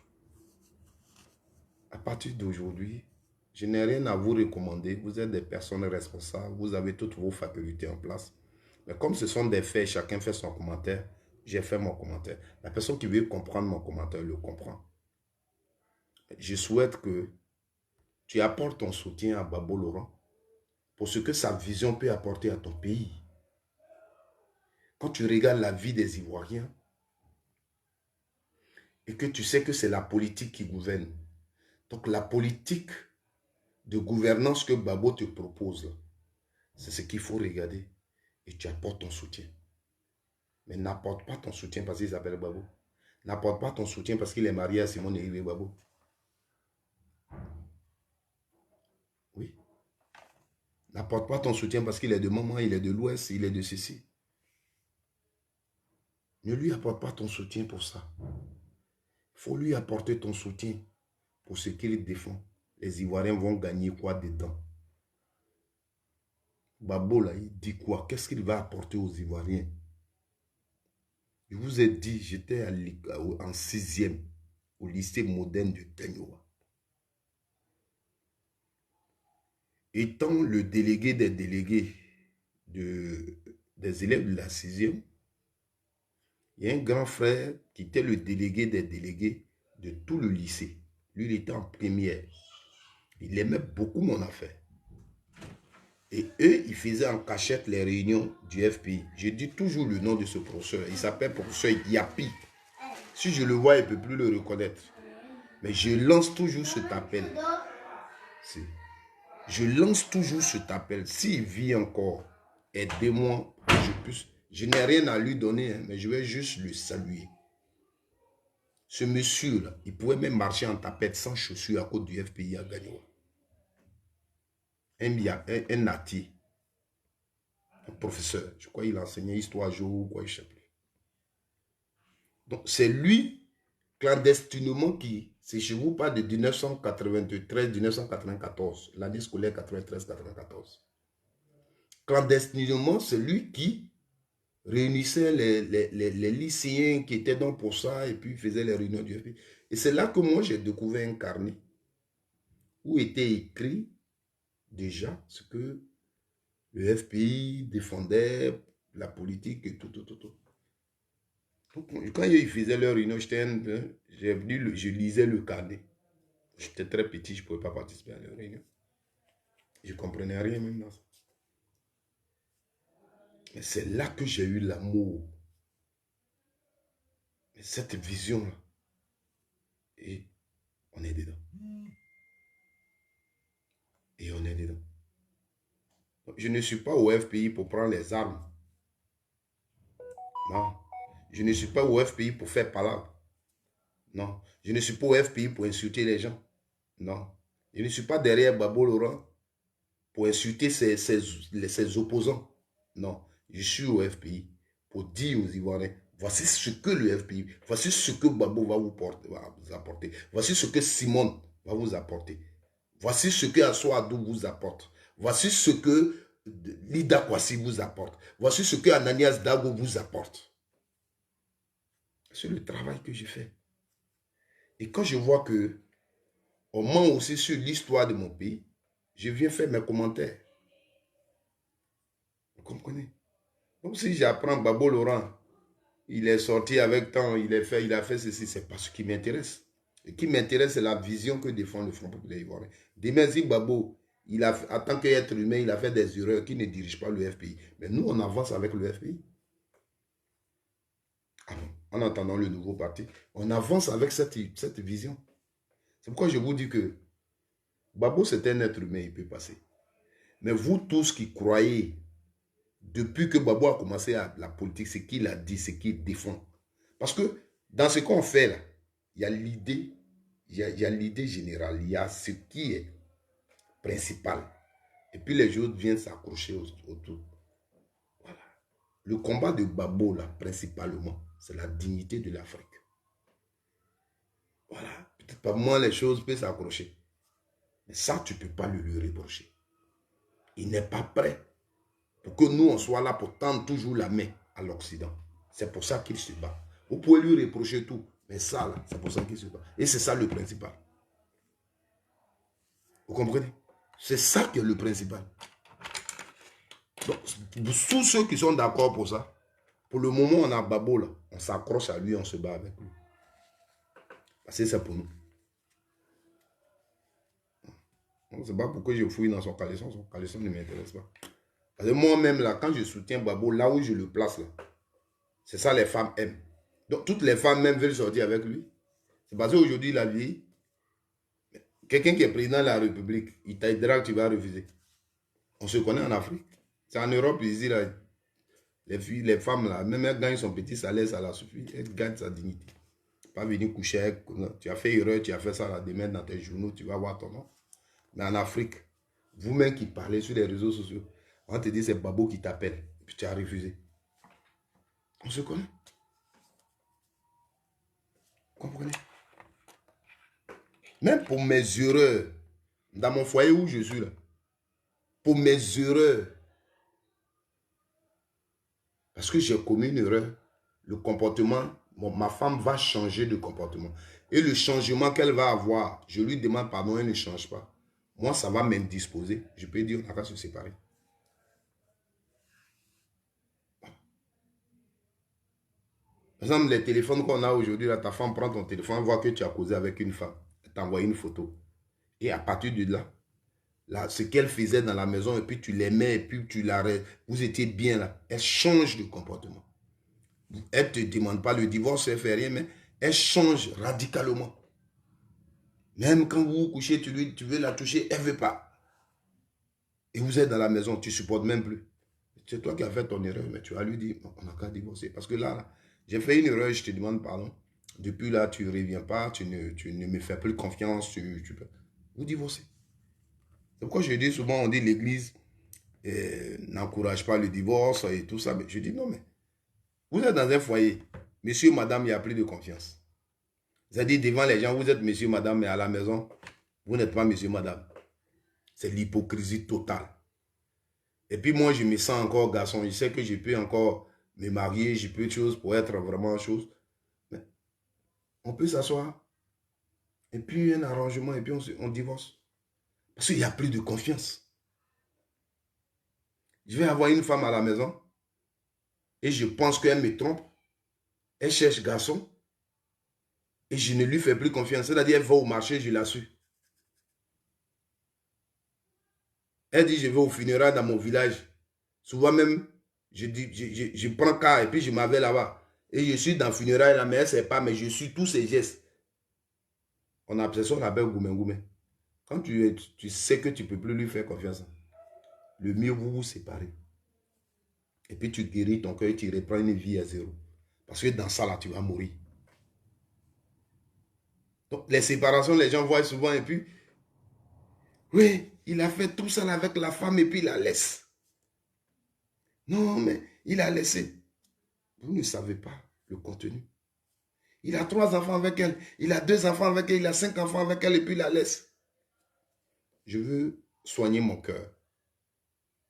À partir d'aujourd'hui, je n'ai rien à vous recommander. Vous êtes des personnes responsables. Vous avez toutes vos facultés en place. Mais comme ce sont des faits, chacun fait son commentaire. J'ai fait mon commentaire. La personne qui veut comprendre mon commentaire le comprend. Je souhaite que tu apportes ton soutien à Babou Laurent pour ce que sa vision peut apporter à ton pays. Quand tu regardes la vie des Ivoiriens et que tu sais que c'est la politique qui gouverne. Donc la politique de gouvernance que Babou te propose, c'est ce qu'il faut regarder et tu apportes ton soutien. Mais n'apporte pas ton soutien parce qu'il s'appelle Babou. N'apporte pas ton soutien parce qu'il est marié à Simone et Babou. Oui. N'apporte pas ton soutien parce qu'il est de Maman, il est de l'Ouest, il est de ceci. Ne lui apporte pas ton soutien pour ça. Il faut lui apporter ton soutien pour ce qu'il défend. Les Ivoiriens vont gagner quoi dedans? Babou, là, il dit quoi? Qu'est-ce qu'il va apporter aux Ivoiriens? Je vous ai dit, j'étais en 6e au lycée moderne de Gagnoa. Étant le délégué des délégués des élèves de la 6e, il y a un grand frère qui était le délégué des délégués de tout le lycée. Lui, il était en première. Il aimait beaucoup mon affaire. Et eux, ils faisaient en cachette les réunions du FPI. Je dis toujours le nom de ce professeur. Il s'appelle professeur Yapi. Si je le vois, il ne peut plus le reconnaître. Mais je lance toujours cet appel. Je lance toujours cet appel. S'il vit encore, aidez-moi que je puisse. Je n'ai rien à lui donner, mais je vais juste le saluer. Ce monsieur-là, il pouvait même marcher en tapette sans chaussures à cause du FPI à Gagnoa. Un nati, un professeur, je crois qu'il enseignait histoire géo ou quoi, je ne sais plus. Donc c'est lui, clandestinement, qui, si je vous parle de 1993-1994, l'année scolaire 93-94. Clandestinement, c'est lui qui réunissait les lycéens qui étaient donc pour ça et puis faisait les réunions du FPI. Et c'est là que moi j'ai découvert un carnet où était écrit déjà ce que le FPI défendait, la politique et tout. Donc, quand ils faisaient leur réunion, je lisais le carnet. J'étais très petit, je ne pouvais pas participer à leur réunion. Je ne comprenais rien même dans ça. Mais c'est là que j'ai eu l'amour. Cette vision-là. Et on est dedans. Et on est dedans. Je ne suis pas au FPI pour prendre les armes. Non. Je ne suis pas au FPI pour faire palabre. Non. Je ne suis pas au FPI pour insulter les gens. Non. Je ne suis pas derrière Babo Laurent pour insulter ses opposants. Non. Je suis au FPI pour dire aux Ivoiriens, voici ce que le FPI, voici ce que Babo va vous apporter. Voici ce que Simone va vous apporter. Voici ce que Assou Adou vous apporte. Voici ce que Lida Kwasi vous apporte. Voici ce que Ananias Dago vous apporte. C'est le travail que j'ai fait. Et quand je vois que on ment aussi sur l'histoire de mon pays, je viens faire mes commentaires. Vous comprenez? Donc si j'apprends Babo Laurent, il est sorti avec temps, il a fait ceci, c'est pas ce qui m'intéresse. Ce qui m'intéresse, c'est la vision que défend le Front populaire ivoirien. Demain, si Babo, en tant qu'être humain, il a fait des erreurs qui ne dirigent pas le FPI. Mais nous, on avance avec le FPI. En entendant le nouveau parti, on avance avec cette vision. C'est pourquoi je vous dis que Babo, c'est un être humain, il peut passer. Mais vous tous qui croyez, depuis que Babo a commencé la politique, ce qu'il a dit, ce qu'il défend. Parce que dans ce qu'on fait là, il y a l'idée, il y a l'idée générale, il y a ce qui est principal. Et puis les autres viennent s'accrocher autour. Voilà. Le combat de Babo là, principalement, c'est la dignité de l'Afrique. Voilà. Peut-être pas moins les choses peuvent s'accrocher. Mais ça, tu ne peux pas lui reprocher. Il n'est pas prêt pour que nous, on soit là pour tendre toujours la main à l'Occident. C'est pour ça qu'il se bat. Vous pouvez lui reprocher tout. Mais ça, là, c'est pour ça qu'il se bat. Et c'est ça le principal. Vous comprenez? C'est ça qui est le principal. Donc, tous ceux qui sont d'accord pour ça, pour le moment, on a Babo là. On s'accroche à lui, on se bat avec lui. Parce que c'est pour nous. C'est pas pourquoi je fouille dans son caleçon ne m'intéresse pas. Parce que moi-même, là, quand je soutiens Babo, là où je le place, là, c'est ça les femmes aiment. Donc, toutes les femmes même veulent sortir avec lui. C'est parce qu'aujourd'hui, la vie, quelqu'un qui est président de la République, il t'aidera que tu vas refuser. On se connaît en Afrique. C'est en Europe, ici, là, les femmes, là, même elles gagnent son petit salaire, ça la suffit. Elles gagnent sa dignité. Pas venir coucher avec, tu as fait erreur, tu as fait ça, là, demain dans tes journaux, tu vas voir ton nom. Mais en Afrique, vous-même qui parlez sur les réseaux sociaux, on te dit c'est Babo qui t'appelle, puis tu as refusé. On se connaît. Vous comprenez? Même pour mes erreurs, dans mon foyer où je suis là, pour mes erreurs, parce que j'ai commis une erreur, le comportement, ma femme va changer de comportement. Et le changement qu'elle va avoir, je lui demande pardon, elle ne change pas. Moi, ça va m'indisposer. Je peux dire, on n'a qu'à se séparer. Par exemple, les téléphones qu'on a aujourd'hui, là, ta femme prend ton téléphone, voit que tu as causé avec une femme, elle t'envoie une photo. Et à partir de là, ce qu'elle faisait dans la maison, et puis tu l'aimais, et puis tu l'arrêtes, vous étiez bien là, elle change de comportement. Elle ne te demande pas le divorce, elle ne fait rien, mais elle change radicalement. Même quand vous vous couchez, tu veux la toucher, elle ne veut pas. Et vous êtes dans la maison, tu ne supportes même plus. C'est toi qui as fait ton erreur, mais tu vas lui dire, on n'a qu'à divorcer. Parce que là j'ai fait une erreur, je te demande pardon. Depuis là, tu ne reviens pas, tu ne me fais plus confiance, vous divorcez. C'est pourquoi je dis souvent, on dit l'église n'encourage pas le divorce et tout ça. Mais je dis non, mais vous êtes dans un foyer, monsieur, madame, il n'y a plus de confiance. C'est-à-dire devant les gens, vous êtes monsieur, madame, mais à la maison, vous n'êtes pas monsieur, madame. C'est l'hypocrisie totale. Et puis moi, je me sens encore garçon. Je sais que je peux encore me marier, je peux chose pour être vraiment chose. Mais on peut s'asseoir. Et puis un arrangement, et puis on divorce. Parce qu'il n'y a plus de confiance. Je vais avoir une femme à la maison et je pense qu'elle me trompe. Elle cherche garçon et je ne lui fais plus confiance. C'est-à-dire, elle va au marché, je la suis. Elle dit, je vais au funérail dans mon village. Souvent même, je prends car et puis je m'en vais là-bas. Et je suis dans le funérail là, mais elle ne sait pas, mais je suis tous ces gestes. On appelle ça, on appelle goumé. Quand tu sais que tu ne peux plus lui faire confiance, le mieux vous vous séparez. Et puis tu guéris ton cœur et tu reprends une vie à zéro. Parce que dans ça là, tu vas mourir. Donc les séparations, les gens voient souvent et puis, oui, il a fait tout ça avec la femme et puis il la laisse. Non, mais il a laissé. Vous ne savez pas le contenu. Il a 3 enfants avec elle, il a 2 enfants avec elle, il a 5 enfants avec elle et puis il la laisse. Je veux soigner mon cœur.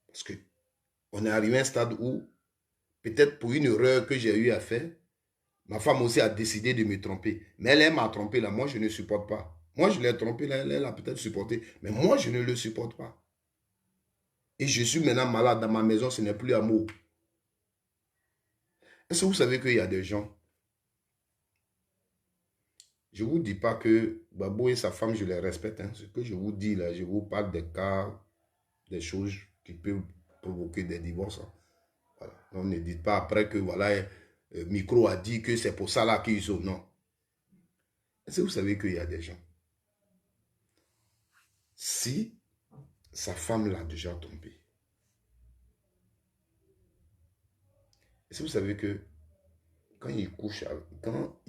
Parce que on est arrivé à un stade où, peut-être pour une erreur que j'ai eu à faire, ma femme aussi a décidé de me tromper. Mais elle m'a trompé là, moi je ne supporte pas. Moi je l'ai trompé là, elle a peut-être supporté. Mais moi je ne le supporte pas. Et je suis maintenant malade dans ma maison, ce n'est plus amour. Est-ce que vous savez qu'il y a des gens, je ne vous dis pas que Babo et sa femme, je les respecte. Hein. Ce que je vous dis là, je vous parle des cas, des choses qui peuvent provoquer des divorces. Hein. Voilà. Donc ne dites pas après que voilà, Micro a dit que c'est pour ça là qu'ils sont. Non. Est-ce que vous savez qu'il y a des gens, si sa femme l'a déjà trompé, est-ce que vous savez que quand il couche, quand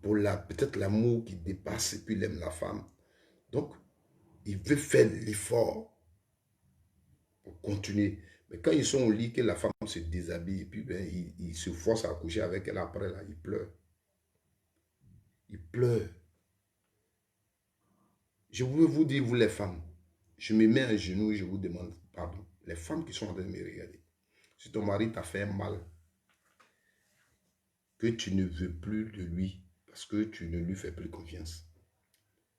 pour peut-être l'amour qui dépasse et puis il aime la femme, donc il veut faire l'effort pour continuer. Mais quand ils sont au lit, que la femme se déshabille et puis ben, il se force à coucher avec elle après, là, il pleure. Il pleure. Je veux vous dire, vous les femmes, je me mets à genoux et je vous demande pardon. Les femmes qui sont en train de me regarder, si ton mari t'a fait mal, que tu ne veux plus de lui parce que tu ne lui fais plus confiance,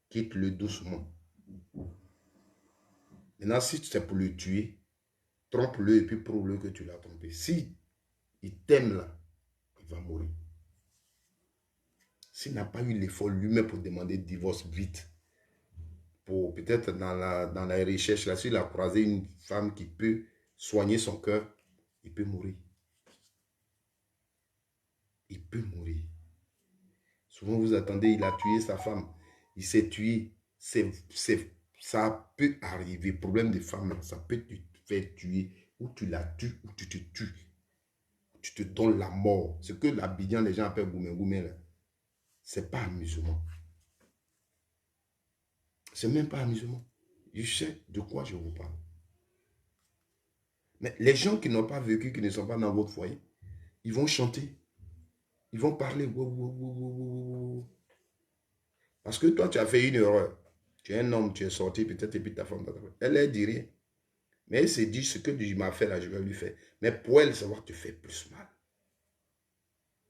quitte-le doucement. Maintenant, si c'est pour le tuer, trompe-le et puis prouve-le que tu l'as trompé. Si il t'aime là, il va mourir. S'il n'a pas eu l'effort lui-même pour demander divorce vite, pour peut-être dans la recherche, là, s'il a croisé une femme qui peut soigner son cœur, il peut mourir. Il peut mourir. Souvent, vous attendez, il a tué sa femme. Il s'est tué. Ça peut arriver. Problème de femme, ça peut te faire tuer. Ou tu la tues, ou tu te tues. Tu te donnes la mort. Ce que l'Abidjan, les gens appellent goumé goumé, là. C'est pas amusement. C'est même pas amusement. Je sais de quoi je vous parle. Mais les gens qui n'ont pas vécu, qui ne sont pas dans votre foyer, ils vont chanter. Ils vont parler. Parce que toi, tu as fait une erreur. Tu es un homme, tu es sorti peut-être et puis ta femme. Elle, elle dit rien. Mais elle s'est dit, ce que tu m'as fait là, je vais lui faire. Mais pour elle, ça va te faire plus mal.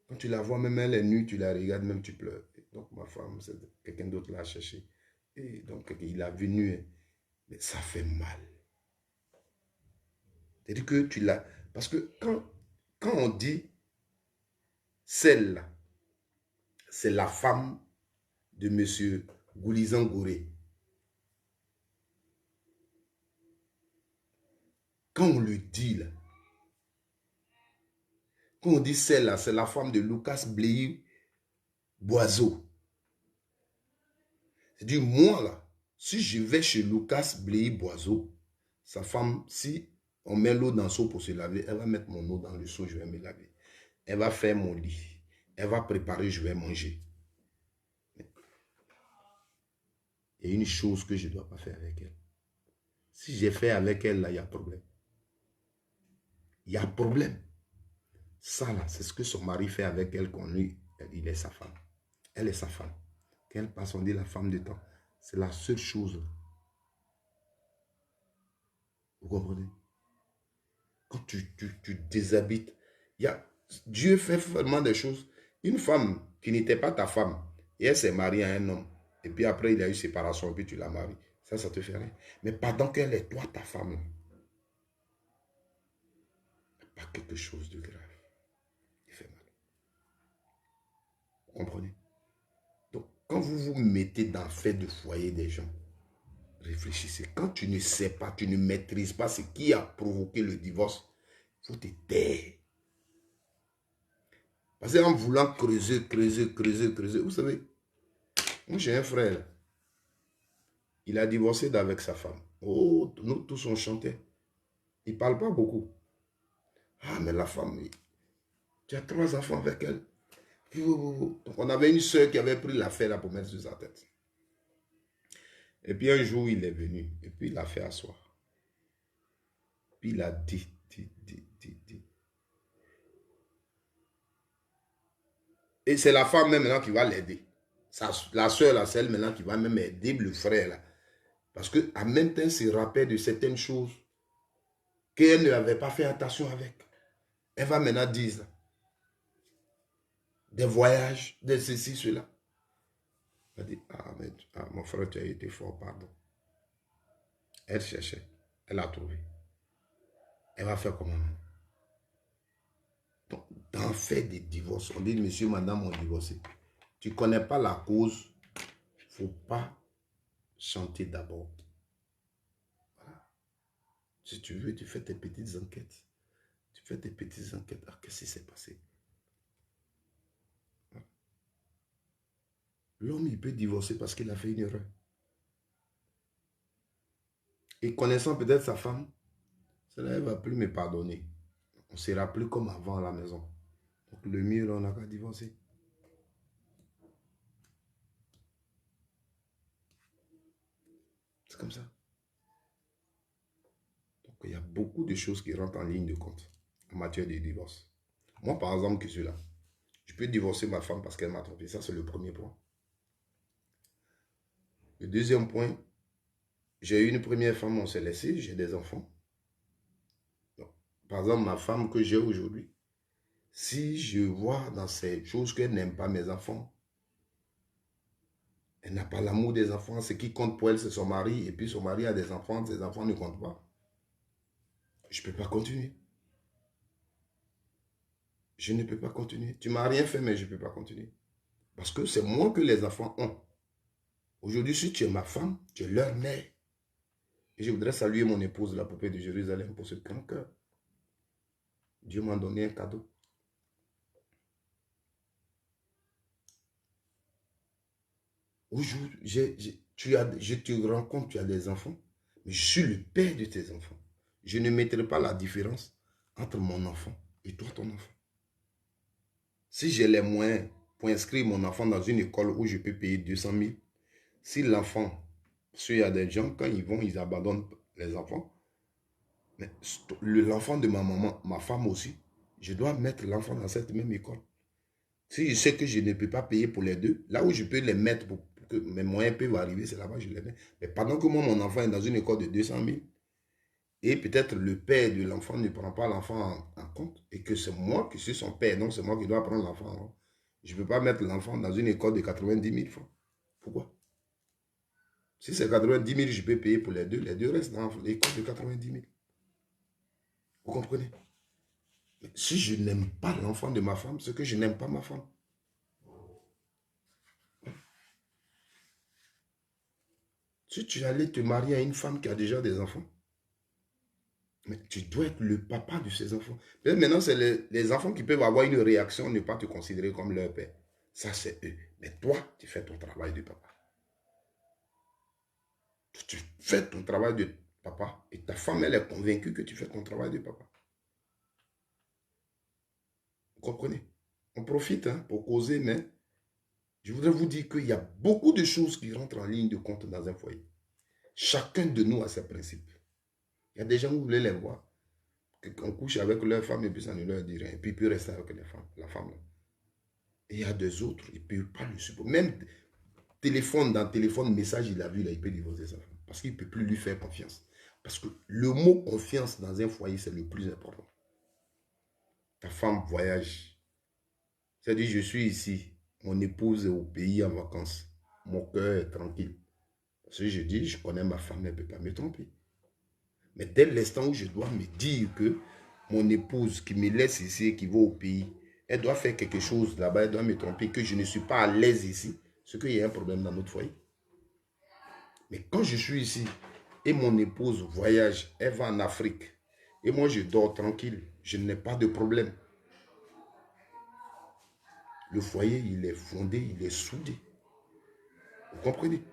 Quand tu la vois, même elle est nue, tu la regardes, même tu pleures. Donc ma femme, quelqu'un d'autre l'a cherché. Et donc il a vu nue. Mais ça fait mal. C'est-à-dire que tu l'as... Parce que quand on dit celle-là, c'est la femme de M. Goulizan Goré. Quand on le dit là, quand on dit celle-là, c'est la femme de Lucas Bléy Boiseau. C'est-à-dire moi là, si je vais chez Lucas Bléy Boiseau, sa femme, si on met l'eau dans le seau pour se laver, elle va mettre mon eau dans le seau, je vais me laver. Elle va faire mon lit. Elle va préparer, je vais manger. Il y a une chose que je ne dois pas faire avec elle. Si j'ai fait avec elle, là, il y a problème. Il y a problème. Ça, là, c'est ce que son mari fait avec elle quand lui, il est sa femme. Elle est sa femme. Qu'elle passe, on dit la femme de temps. C'est la seule chose. Vous comprenez? Quand tu déshabites, Dieu fait vraiment des choses. Une femme qui n'était pas ta femme, et elle s'est mariée à un homme, et puis après il y a eu séparation, et puis tu la maries. Ça te fait rien. Mais pendant qu'elle est toi, ta femme, pas quelque chose de grave. Il fait mal. Vous comprenez? Donc, quand vous vous mettez dans le fait de foyer des gens, réfléchissez. Quand tu ne sais pas, tu ne maîtrises pas ce qui a provoqué le divorce, Il faut te taire. Parce qu'en voulant creuser, vous savez, moi j'ai un frère, il a divorcé d'avec sa femme. Oh, nous tous on chantait. Il ne parle pas beaucoup. Ah, mais la femme, tu as 3 enfants avec elle. Donc, on avait une soeur qui avait pris l'affaire là pour mettre sur sa tête. Et puis un jour, il est venu. Et puis il a fait asseoir. Puis il a dit. Et c'est la femme même maintenant qui va l'aider. La soeur, là, c'est elle maintenant qui va même aider le frère là. Parce qu'en même temps, il se rappelle de certaines choses qu'elle ne avait pas fait attention avec. Elle va maintenant dire des voyages, de ceci, cela. Elle dit, mais, mon frère, tu as été fort, pardon. Elle cherchait, elle a trouvé. Elle va faire comment? Donc, dans le fait des divorces, on dit, monsieur, madame ont divorcé. Tu ne connais pas la cause, il ne faut pas chanter d'abord. Voilà. Si tu veux, tu fais tes petites enquêtes. Tu fais tes petites enquêtes. Ah, qu'est-ce qui s'est passé? L'homme, il peut divorcer parce qu'il a fait une erreur. Et connaissant peut-être sa femme, cela ne va plus me pardonner. On ne sera plus comme avant à la maison. Donc le mieux, là, on n'a qu'à divorcer. C'est comme ça. Donc il y a beaucoup de choses qui rentrent en ligne de compte en matière de divorce. Moi, par exemple, qui suis là, je peux divorcer ma femme parce qu'elle m'a trompé. Ça, c'est le premier point. Le deuxième point, j'ai eu une première femme, on s'est laissé, j'ai des enfants. Donc, par exemple, ma femme que j'ai aujourd'hui, si je vois dans ces choses qu'elle n'aime pas mes enfants, elle n'a pas l'amour des enfants, ce qui compte pour elle, c'est son mari, et puis son mari a des enfants, ses enfants ne comptent pas. Je ne peux pas continuer. Je ne peux pas continuer. Tu ne m'as rien fait, mais je ne peux pas continuer. Parce que c'est moi que les enfants ont. Aujourd'hui, si tu es ma femme, tu es leur mère. Et je voudrais saluer mon épouse, la poupée de Jérusalem, pour ce grand cœur. Dieu m'a donné un cadeau. Aujourd'hui, je te rends compte, tu as des enfants, mais je suis le père de tes enfants. Je ne mettrai pas la différence entre mon enfant et toi, ton enfant. Si j'ai les moyens pour inscrire mon enfant dans une école où je peux payer 200 000, si l'enfant, parce qu'il y a des gens, quand ils vont, ils abandonnent les enfants, mais l'enfant de ma maman, ma femme aussi, je dois mettre l'enfant dans cette même école. Si je sais que je ne peux pas payer pour les deux, là où je peux les mettre pour que mes moyens peuvent arriver, c'est là-bas que je les mets. Mais pendant que moi, mon enfant est dans une école de 200 000, et peut-être le père de l'enfant ne prend pas l'enfant en compte, et que c'est moi qui suis son père, donc c'est moi qui dois prendre l'enfant en compte. Je ne peux pas mettre l'enfant dans une école de 90 000 francs. Pourquoi? Si c'est 90 000, je peux payer pour les deux restent dans l'école de 90 000. Vous comprenez? Mais si je n'aime pas l'enfant de ma femme, c'est que je n'aime pas ma femme. Si tu allais te marier à une femme qui a déjà des enfants, mais tu dois être le papa de ces enfants. Maintenant, c'est les enfants qui peuvent avoir une réaction, ne pas te considérer comme leur père. Ça, c'est eux. Mais toi, tu fais ton travail de papa. Tu fais ton travail de papa et ta femme, elle est convaincue que tu fais ton travail de papa. Vous comprenez? On profite pour causer, mais je voudrais vous dire qu'il y a beaucoup de choses qui rentrent en ligne de compte dans un foyer. Chacun de nous a ses principes. Il y a des gens, vous voulez les voir, qu'on couche avec leur femme et puis ça ne leur dit rien. Et puis il peut rester avec la femme. Et il y a des autres, ils ne peuvent pas le supporter. Même dans téléphone, message, il a vu, là, il peut divorcer sa femme. Parce qu'il ne peut plus lui faire confiance. Parce que le mot confiance dans un foyer, c'est le plus important. Ta femme voyage. C'est-à-dire, je suis ici, mon épouse est au pays en vacances. Mon cœur est tranquille. Parce que je dis, je connais ma femme, elle ne peut pas me tromper. Mais dès l'instant où je dois me dire que mon épouse qui me laisse ici et qui va au pays, elle doit faire quelque chose là-bas, elle doit me tromper, que je ne suis pas à l'aise ici, c'est qu'il y a un problème dans notre foyer. Mais quand je suis ici et mon épouse voyage, elle va en Afrique, Et moi, je dors tranquille. Je n'ai pas de problème. Le foyer, il est fondé, il est soudé. Vous comprenez?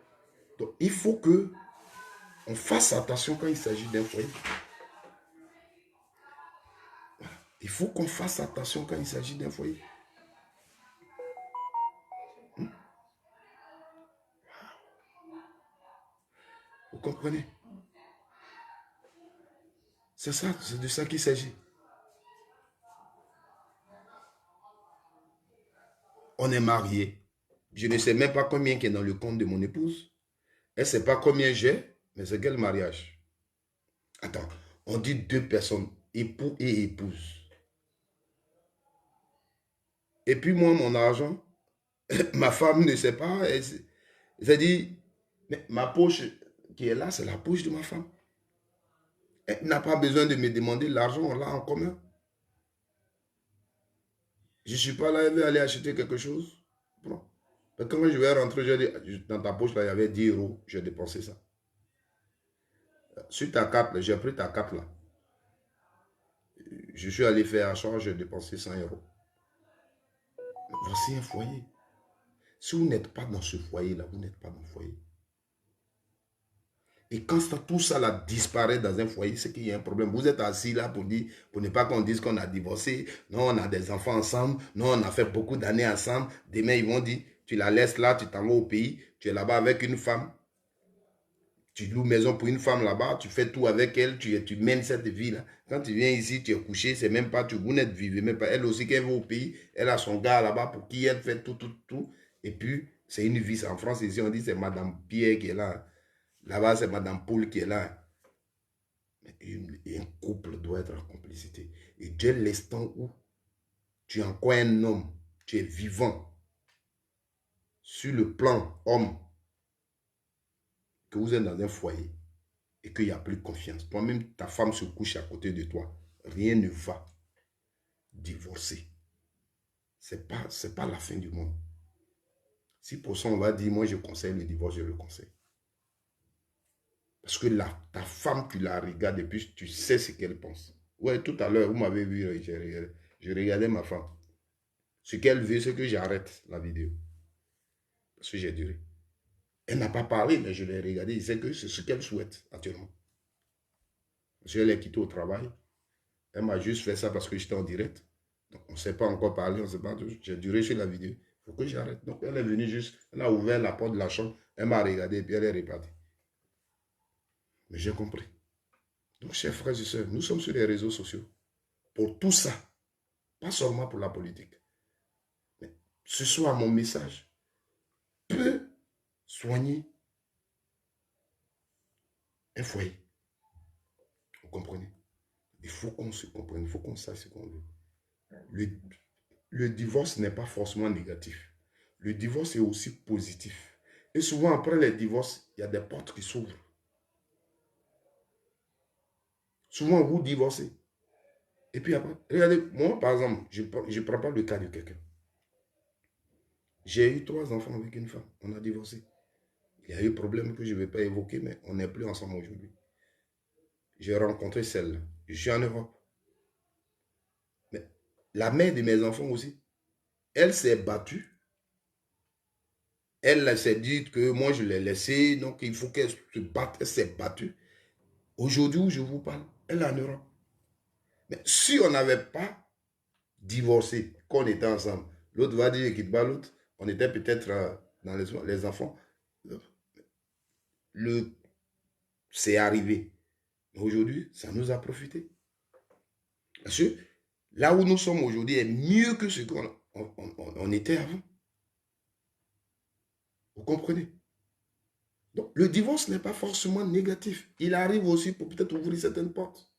Donc, il faut que on fasse attention quand il s'agit d'un foyer. Il faut qu'on fasse attention quand il s'agit d'un foyer. Vous comprenez? C'est ça, c'est de ça qu'il s'agit. On est mariés. Je ne sais même pas combien qui est dans le compte de mon épouse. Elle ne sait pas combien j'ai, mais c'est quel mariage? Attends, on dit deux personnes, époux et épouse. Et puis moi, mon argent, ma femme ne sait pas. Elle dit, mais ma poche qui est là, c'est la poche de ma femme. Elle n'a pas besoin de me demander l'argent, on l'a en commun. Je ne suis pas là, elle veut aller acheter quelque chose. Bon. Mais quand je vais rentrer, j'ai dit, dans ta poche, là, il y avait 10 euros, j'ai dépensé ça. Sur ta carte, j'ai pris ta carte là. Je suis allé faire achat, j'ai dépensé 100 euros. Voici un foyer. Si vous n'êtes pas dans ce foyer-là, vous n'êtes pas dans le foyer. Et quand tout ça là disparaît dans un foyer, c'est qu'il y a un problème. Vous êtes assis là pour dire, pour ne pas qu'on dise qu'on a divorcé. Non, on a des enfants ensemble. Non, on a fait beaucoup d'années ensemble. Demain, ils vont dire, tu la laisses là, tu t'en vas au pays. Tu es là-bas avec une femme. Tu loues maison pour une femme là-bas. Tu fais tout avec elle. Tu mènes cette vie-là. Quand tu viens ici, tu es couché. C'est même pas, vous n'êtes vivez même pas. Elle aussi, quand elle va au pays, elle a son gars là-bas pour qui elle fait tout, tout, tout. Et puis, c'est une vie. En France, ici, on dit c'est Madame Pierre qui est là. Là-bas, c'est Madame Paul qui est là. Et un couple doit être en complicité. Et dès l'instant où tu es encore un homme, tu es vivant, sur le plan homme, que vous êtes dans un foyer et qu'il n'y a plus de confiance, toi-même, ta femme se couche à côté de toi, rien ne va. Divorcer, c'est pas la fin du monde. Si pour ça on va dire, moi je conseille le divorce, je le conseille. Parce que là, ta femme, tu la regardes et puis tu sais ce qu'elle pense. Ouais, tout à l'heure, vous m'avez vu, je regardais ma femme. Ce qu'elle veut, c'est que j'arrête la vidéo. Parce que j'ai duré. Elle n'a pas parlé, mais je l'ai regardé. C'est que c'est ce qu'elle souhaite actuellement. Parce qu'elle est quittée au travail. Elle m'a juste fait ça parce que j'étais en direct. Donc, on ne s'est pas encore parlé, on ne sait pas. J'ai duré sur la vidéo. Il faut que j'arrête. Donc, elle est venue juste, elle a ouvert la porte de la chambre. Elle m'a regardé et puis elle est repartie. Mais j'ai compris. Donc, chers frères et sœurs, nous sommes sur les réseaux sociaux. Pour tout ça. Pas seulement pour la politique. Mais ce soit mon message peut soigner un foyer. Vous comprenez? Il faut qu'on se comprenne, il faut qu'on sache ce qu'on veut. Le divorce n'est pas forcément négatif. Le divorce est aussi positif. Et souvent, après les divorces, il y a des portes qui s'ouvrent. Souvent, vous divorcez. Et puis après, regardez, moi, par exemple, je ne prends pas le cas de quelqu'un. J'ai eu 3 enfants avec une femme. On a divorcé. Il y a eu un problème que je ne vais pas évoquer, mais on n'est plus ensemble aujourd'hui. J'ai rencontré celle-là. Je suis en Europe. Mais la mère de mes enfants aussi, elle s'est battue. Elle s'est dit que moi, je l'ai laissée, donc il faut qu'elle se batte. Elle s'est battue. Aujourd'hui où je vous parle, elle est en Europe. Mais si on n'avait pas divorcé, qu'on était ensemble, l'autre va dire qu'il bat l'autre, on était peut-être dans les enfants. C'est arrivé. Mais aujourd'hui, ça nous a profité. Parce que là où nous sommes aujourd'hui est mieux que ce qu'on était avant. Vous comprenez? Donc, le divorce n'est pas forcément négatif. Il arrive aussi pour peut-être ouvrir certaines portes.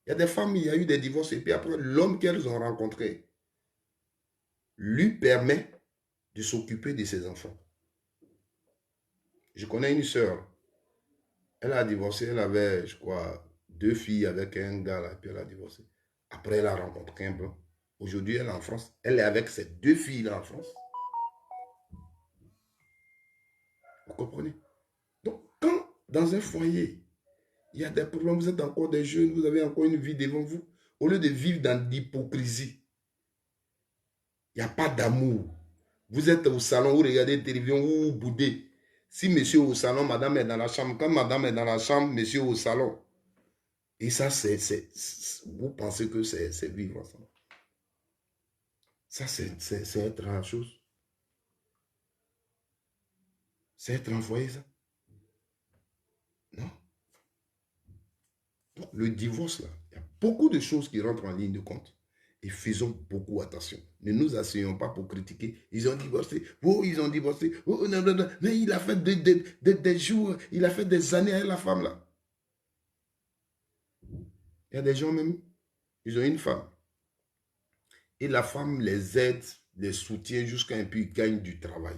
Il y a des femmes, il y a eu des divorces, et puis après, l'homme qu'elles ont rencontré lui permet de s'occuper de ses enfants. Je connais une sœur. Elle a divorcé, elle avait, je crois, 2 filles avec un gars là, et puis elle a divorcé. Après, elle a rencontré un blanc. Aujourd'hui, elle est en France. Elle est avec ses 2 filles là en France. Vous comprenez? Donc, quand dans un foyer, Il y a des problèmes, vous êtes encore des jeunes, vous avez encore une vie devant vous. Au lieu de vivre dans l'hypocrisie, il n'y a pas d'amour. Vous êtes au salon, vous regardez la télévision, vous vous boudez. Si monsieur est au salon, madame est dans la chambre. Quand madame est dans la chambre, monsieur est au salon. Et ça, vous pensez que c'est vivre ensemble. Ça, c'est être en chose. C'est être en foyer, ça. Non. Donc, le divorce, là, il y a beaucoup de choses qui rentrent en ligne de compte. Et faisons beaucoup attention. Ne nous asseyons pas pour critiquer. Ils ont divorcé. Oh, ils ont divorcé. Oh, non, non, non. Mais il a fait des jours, il a fait des années avec la femme, là. Il y a des gens même, ils ont une femme. Et la femme les aide, les soutient jusqu'à un peu, ils gagnent du travail.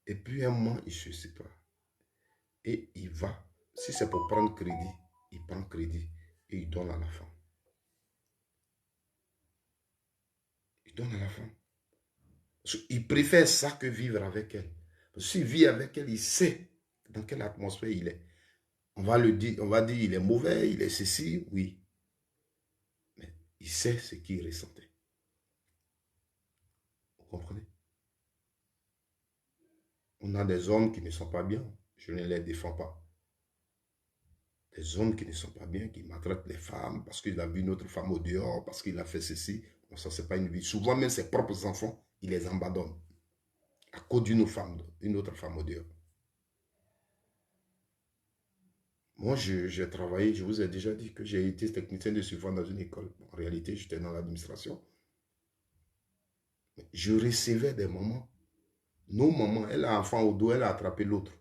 Et puis un moment, ils se séparent. Et il va, si c'est pour prendre crédit, il prend crédit et il donne à la femme. Il donne à la femme. Il préfère ça que vivre avec elle. Parce que s'il vit avec elle, il sait dans quelle atmosphère il est. On va dire, il est mauvais, il est ceci, oui. Mais il sait ce qu'il ressentait. Vous comprenez? On a des hommes qui ne sont pas bien. Je ne les défends pas. Des hommes qui ne sont pas bien, qui maltraitent les femmes parce qu'il a vu une autre femme au dehors, parce qu'il a fait ceci. Bon, ça, c'est pas une vie. Souvent, même ses propres enfants, il les abandonne à cause d'une autre femme au dehors. Moi, j'ai travaillé, je vous ai déjà dit que j'ai été technicien de surveillance dans une école. Bon, en réalité, j'étais dans l'administration. Je recevais des mamans. Nos mamans, elle a un enfant au dos, elle a attrapé l'autre.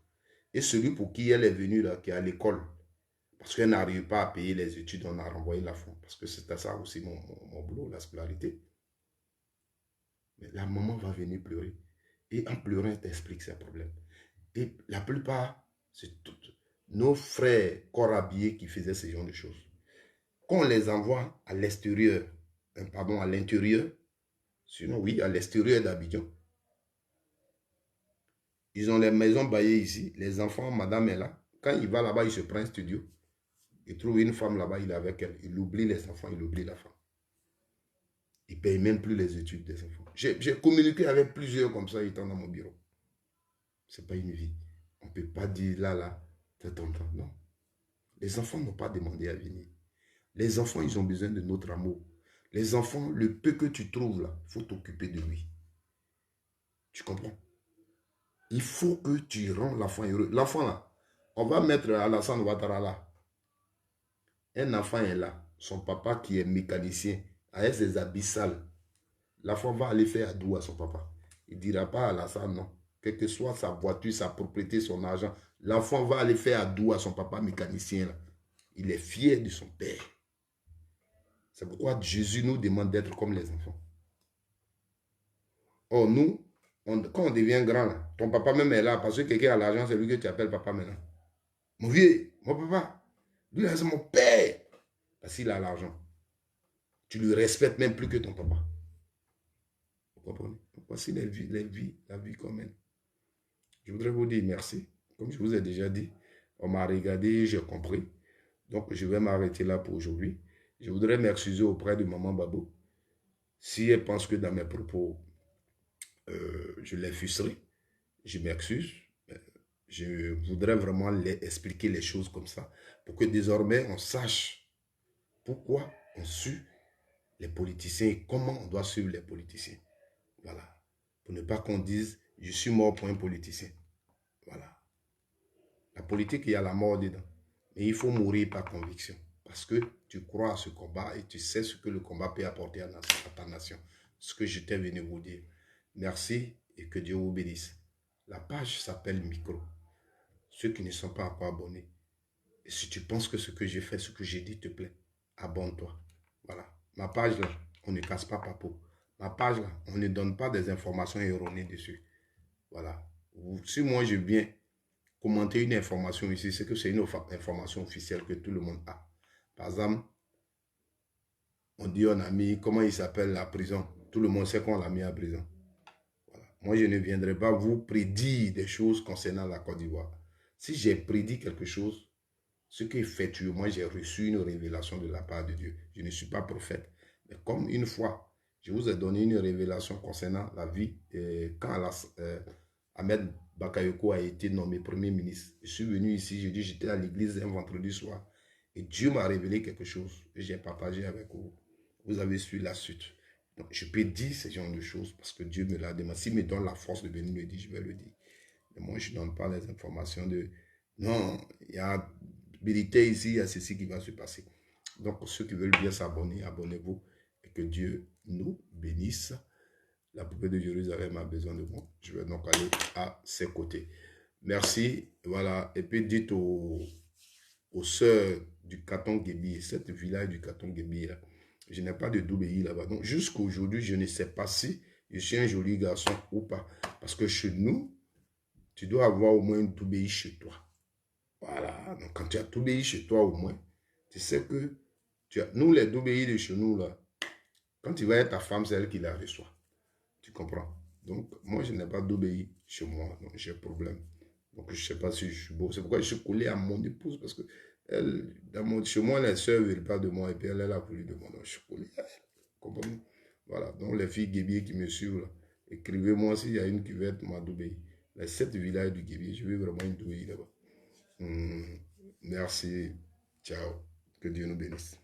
Et celui pour qui elle est venue, là, qui est à l'école, parce qu'elle n'arrive pas à payer les études, on a renvoyé l'enfant. Parce que c'était ça aussi mon boulot, la scolarité. Mais la maman va venir pleurer. Et en pleurant, elle t'explique ses problèmes. Et la plupart, c'est nos frères corps habillés qui faisaient ce genre de choses. Quand on les envoie à l'extérieur, pardon, à l'intérieur, sinon oui, à l'extérieur d'Abidjan, ils ont les maisons baillées ici, les enfants, madame est là. Quand il va là-bas, il se prend un studio. Il trouve une femme là-bas, il est avec elle. Il oublie les enfants, il oublie la femme. Il ne paye même plus les études des enfants. J'ai communiqué avec plusieurs comme ça, étant dans mon bureau. Ce n'est pas une vie. On ne peut pas dire là, c'est ton temps. Non. Les enfants n'ont pas demandé à venir. Les enfants, ils ont besoin de notre amour. Les enfants, le peu que tu trouves là, il faut t'occuper de lui. Tu comprends? Il faut que tu rends l'enfant heureux. L'enfant là, on va mettre Alassane Ouattara là. Un enfant est là. Son papa qui est mécanicien, avec ses habits sales. L'enfant va aller faire adou à son papa. Il ne dira pas à Alassane non. Quelle que soit sa voiture, sa propriété, son argent. L'enfant va aller faire adou à son papa mécanicien là. Il est fier de son père. C'est pourquoi Jésus nous demande d'être comme les enfants. Or, nous, quand on devient grand, là, ton papa même est là, parce que quelqu'un a l'argent, c'est lui que tu appelles papa maintenant. Mon vieux, mon papa, lui, c'est mon père. Parce qu'il a l'argent. Tu lui respectes même plus que ton papa. Vous comprenez? Donc, voici la vie qu'on mène. Je voudrais vous dire merci. Comme je vous ai déjà dit, on m'a regardé, j'ai compris. Donc, je vais m'arrêter là pour aujourd'hui. Je voudrais m'excuser auprès de maman Babou. Si elle pense que dans mes propos, je l'ai frustré, je m'excuse. Je voudrais vraiment expliquer les choses comme ça pour que désormais on sache pourquoi on suit les politiciens et comment on doit suivre les politiciens. Voilà. Pour ne pas qu'on dise je suis mort pour un politicien. Voilà. La politique, il y a la mort dedans. Mais il faut mourir par conviction. Parce que tu crois à ce combat et tu sais ce que le combat peut apporter à ta nation. Ce que j'étais venu vous dire. Merci et que Dieu vous bénisse. La page s'appelle Micro. Ceux qui ne sont pas encore abonnés. Et si tu penses que ce que j'ai fait, ce que j'ai dit te plaît, abonne-toi. Voilà. Ma page là, on ne casse pas papo. Ma page là, on ne donne pas des informations erronées dessus. Voilà. Si moi je viens commenter une information ici, c'est que c'est une information officielle que tout le monde a. Par exemple, on dit on a mis, comment il s'appelle la prison. Tout le monde sait qu'on l'a mis à prison. Voilà. Moi, je ne viendrai pas vous prédire des choses concernant la Côte d'Ivoire. Si j'ai prédit quelque chose, Ce qui est fait, moi j'ai reçu une révélation de la part de Dieu. Je ne suis pas prophète. Mais comme une fois, je vous ai donné une révélation concernant la vie, quand Ahmed Bakayoko a été nommé Premier ministre. Je suis venu ici, j'étais à l'église un vendredi soir. Et Dieu m'a révélé quelque chose. Et j'ai partagé avec vous. Vous avez su la suite. Donc, je peux dire ce genre de choses parce que Dieu me l'a demandé. S'il me donne la force de venir le dire, je vais le dire. Mais moi, je ne donne pas les informations de... Non, il y a vérité ici, il y a ceci qui va se passer. Donc, ceux qui veulent bien s'abonner, abonnez-vous. Et que Dieu nous bénisse. La poupée de Jérusalem a besoin de moi. Je vais donc aller à ses côtés. Merci. Voilà. Et puis dites aux sœurs du Katon Gébi, cette village du Katon Gébi, là, je n'ai pas de Doubéi là-bas. Donc, jusqu'à aujourd'hui, je ne sais pas si je suis un joli garçon ou pas. Parce que chez nous, tu dois avoir au moins une Doubéi chez toi. Voilà. Donc, quand tu as Doubéi chez toi au moins, tu sais que nous, les Doubéi de chez nous, là, quand tu vas être ta femme, c'est elle qui la reçoit. Tu comprends? Donc, moi, je n'ai pas d'obéi chez moi. Donc, j'ai un problème. Donc, je ne sais pas si je suis beau. C'est pourquoi je suis collé à mon épouse. Parce que elle, chez moi, les soeurs ne veulent pas de moi. Et puis, elle a voulu de moi. Donc, je suis collé à elle. Comprenez? Voilà. Donc, les filles guébiers qui me suivent, là, écrivez-moi s'il y a une qui veut être ma d'obéi. Les 7 villages du Guébier, je veux vraiment une d'obéi là-bas. Merci. Ciao. Que Dieu nous bénisse.